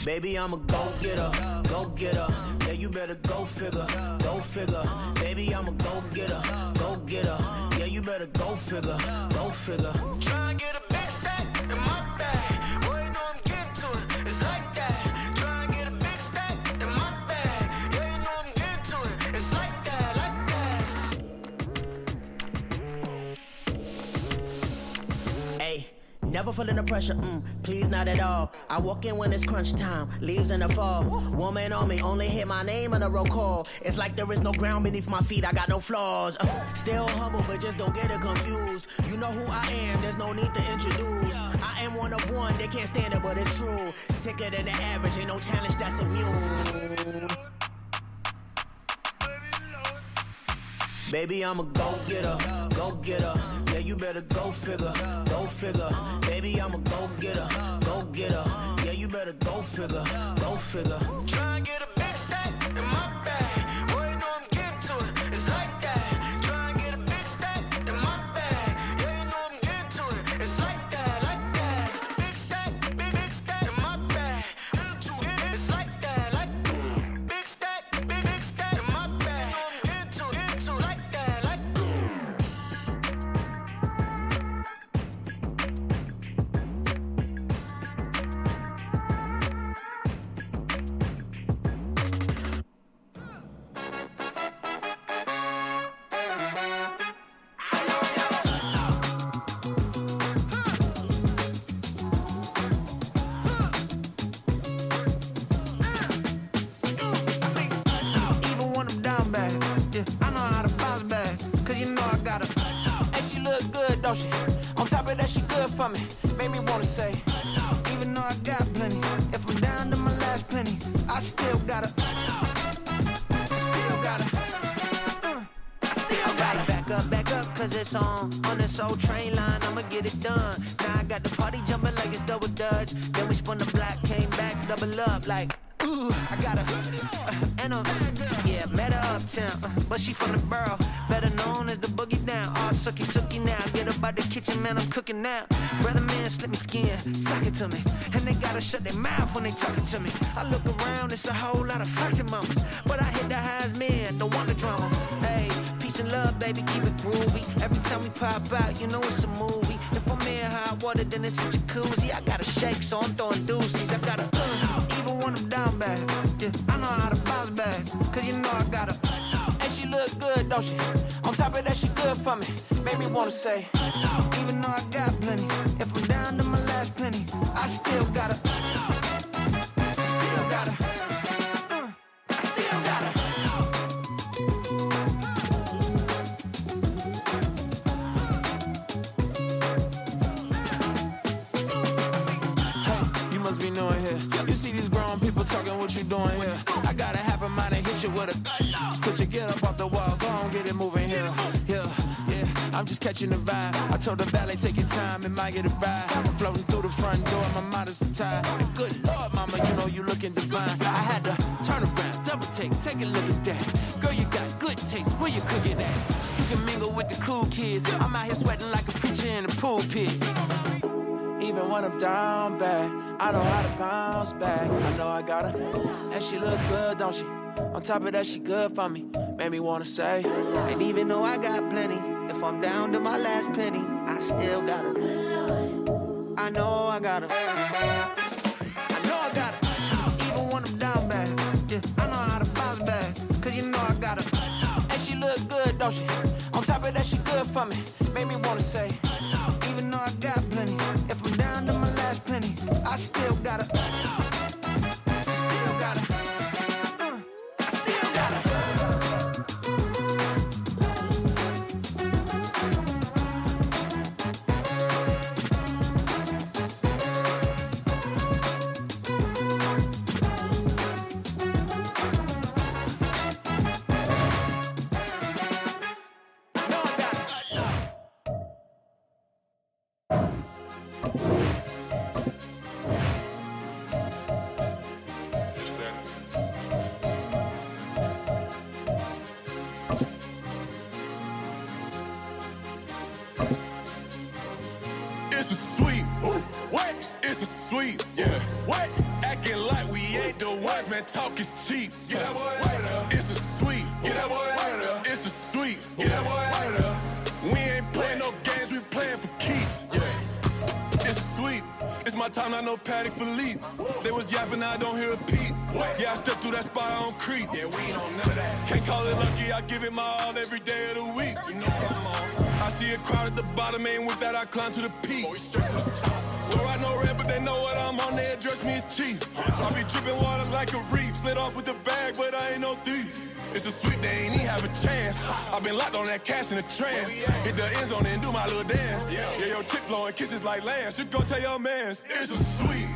Baby, I'm a go-getter, go-getter. Yeah, you better go figure, go figure. Baby, I'm a go-getter, go-getter. Yeah, you better go figure, go figure. Try and get a big stack in my bag. Boy, you know I'm getting to it, it's like that. Try and get a big stack in my bag. Yeah, you know I'm getting to it, it's like that, like that. Never feeling the pressure, please not at all. I walk in when it's crunch time, leaves in the fall. Woman on me, only hit my name on a roll call. It's like there is no ground beneath my feet, I got no flaws. Still humble, but just don't get it confused. You know who I am, there's no need to introduce. I am one of one, they can't stand it, but it's true. Sicker than the average, ain't no challenge that's immune. Baby, I'm a go-getter, go-getter. Yeah, you better go figure, go figure. Baby, I'm a go-getter, go-getter. Yeah, you better go figure, go figure. Try and get a big stack in my bag. Boy, you know I'm getting to it, it's like that. Try and get a big stack in my bag. Yeah, you know I'm getting to it, it's like that, like that. Big stack in my bag. It's like that, like big stack in my bag. Into like that, like. Even when I'm down bad, yeah, I know how to bounce back. Cause you know I got her. And she look good, don't she? On top of that, she good for me. Made me wanna say, even though I got plenty, if I'm down to my last penny, I still got her. Still got her. I still got her. Back up, cause it's on this old train line, I'ma get it done. Now I got the party jumping like it's double dutch. Then we spun the block, came back, double up like, ooh, I got her. And yeah, met her uptown, but she from the borough, better known as the boogie down. All sucky now, get up out the kitchen, man, I'm cooking now. Brother man, slip me skin, sock it to me. And they gotta shut their mouth when they talking to me. I look around, it's a whole lot of flirting mamas, but I hit the highs, man, don't want the drama. Hey, peace and love, baby, keep it groovy. Every time we pop out, you know it's a movie. If I'm in hot water, then it's a jacuzzi. I gotta shake, so I'm throwing deuces. I gotta, even when I'm down bad, yeah, I know how to bounce back. Cause you know I got her. And she look good, don't she? On top of that, she good for me. Made me wanna say, even though I got plenty, if I'm down to my last penny, I still got her. I still got her. I still got her. Hey, you must be new in here. You see these grown people talking, what you doing here? I gotta have a mind and hit you with a stitch you, get up off the wall, go on, get it moving here. Yeah, I'm just catching the vibe. I told the valet, take your time, it might get a ride. I'm floating through the front door, my mind is tied. And good Lord, mama, you know you looking divine. I had to turn around, double take a look at that. Girl, you got good taste, where you cooking at? You can mingle with the cool kids. I'm out here sweating like a preacher in the pulpit. Even when I'm down bad, I know how to bounce back. I know I got her, and she look good, don't she? On top of that, she good for me. Made me wanna say, and even though I got plenty, if I'm down to my last penny, I still got her. I know I got her. I know I got her. Even when I'm down bad, yeah, I know how to bounce back. Cause you know I got her. And she look good, don't she? On top of that, she good for me. Made me wanna say, even though I got plenty, if I'm down to my last penny, I still got her. I still got her. I still got her. It's a sweet, what? It's a sweet, yeah. What? Acting like we ain't the ones, man. Talk is cheap. Get that boy out of there. It's a sweet, get that boy out of there. It's a sweet, get that boy out of there. We ain't playing no games, we playing for keeps. Yeah. It's sweet. It's my time, not no Patty Philippe. They was yapping, I don't hear a peep. Yeah, I stepped through that spot, I don't creep. Yeah, we ain't on none of that. Can't call it lucky, I give it my all every day of the week. You know what I'm on. I see a crowd at the bottom, ain't with that I climb to the peak. Don't ride no red, but they know what I'm on, they address me as chief. I be dripping water like a reef, slid off with the bag, but I ain't no thief. It's a sweet, they ain't even have a chance. I've been locked on that cash in a trance. Hit the end zone and do my little dance. Yeah, your chick blowing kisses like Lance. You go tell your mans. It's a sweet.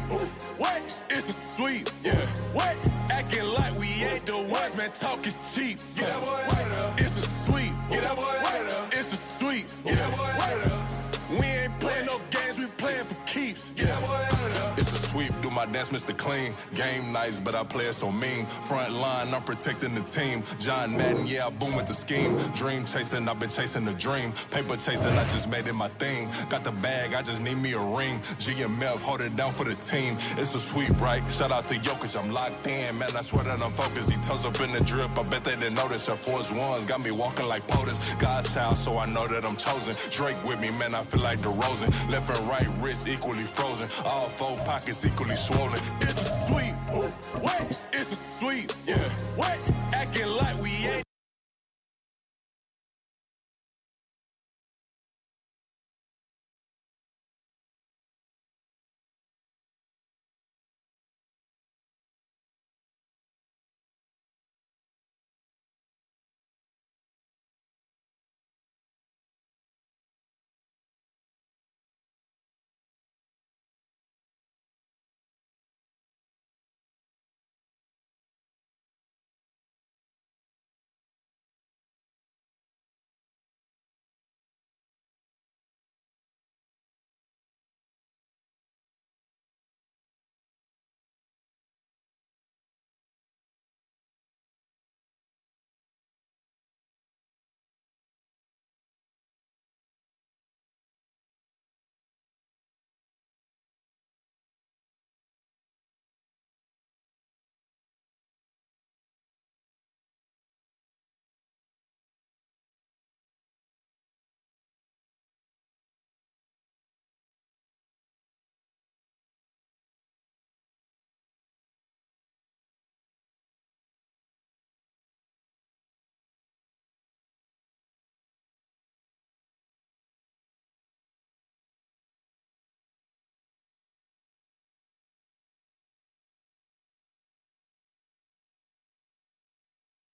What? It's a sweet. Yeah. What? Acting like we ain't the ones, man. Talk is cheap. Get that boy right up. It's a sweet. Get that boy right up. It's a sweet. Get that boy right up. We ain't playing no games, we playing for keeps. Get that boy right up. It's a sweep, do my dance, Mr. Clean. Game nice, but I play it so mean. Front line, I'm protecting the team. John Madden, yeah, I boom with the scheme. Dream chasing, I've been chasing the dream. Paper chasing, I just made it my thing. Got the bag, I just need me a ring. GMF, hold it down for the team. It's a sweep, right? Shout out to Jokic, I'm locked in. Man, I swear that I'm focused. He toes up in the drip, I bet they didn't notice. Air Force Ones got me walking like POTUS. God's child, so I know that I'm chosen. Drake with me, man, I feel like DeRozan. Left and right wrist equally frozen. All four pockets equally swollen. It's a sweep. What? It's a sweep. Yeah. What? Acting like we ain't.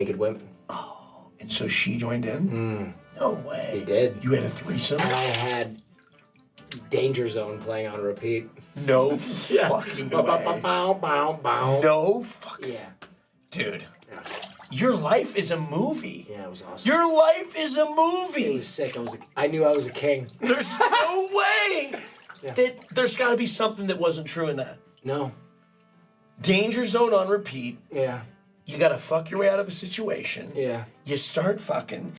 Naked women. Oh, and so she joined in? No way. He did. You had a threesome? And I had Danger Zone playing on repeat. No fucking way. No fucking. Yeah. Dude. Yeah. Your life is a movie. Yeah, it was awesome. Your life is a movie. It was sick. I knew I was a king. There's no way that there's got to be something that wasn't true in that. No. Danger Zone on repeat. Yeah. You got to fuck your way out of a situation. Yeah. You start fucking.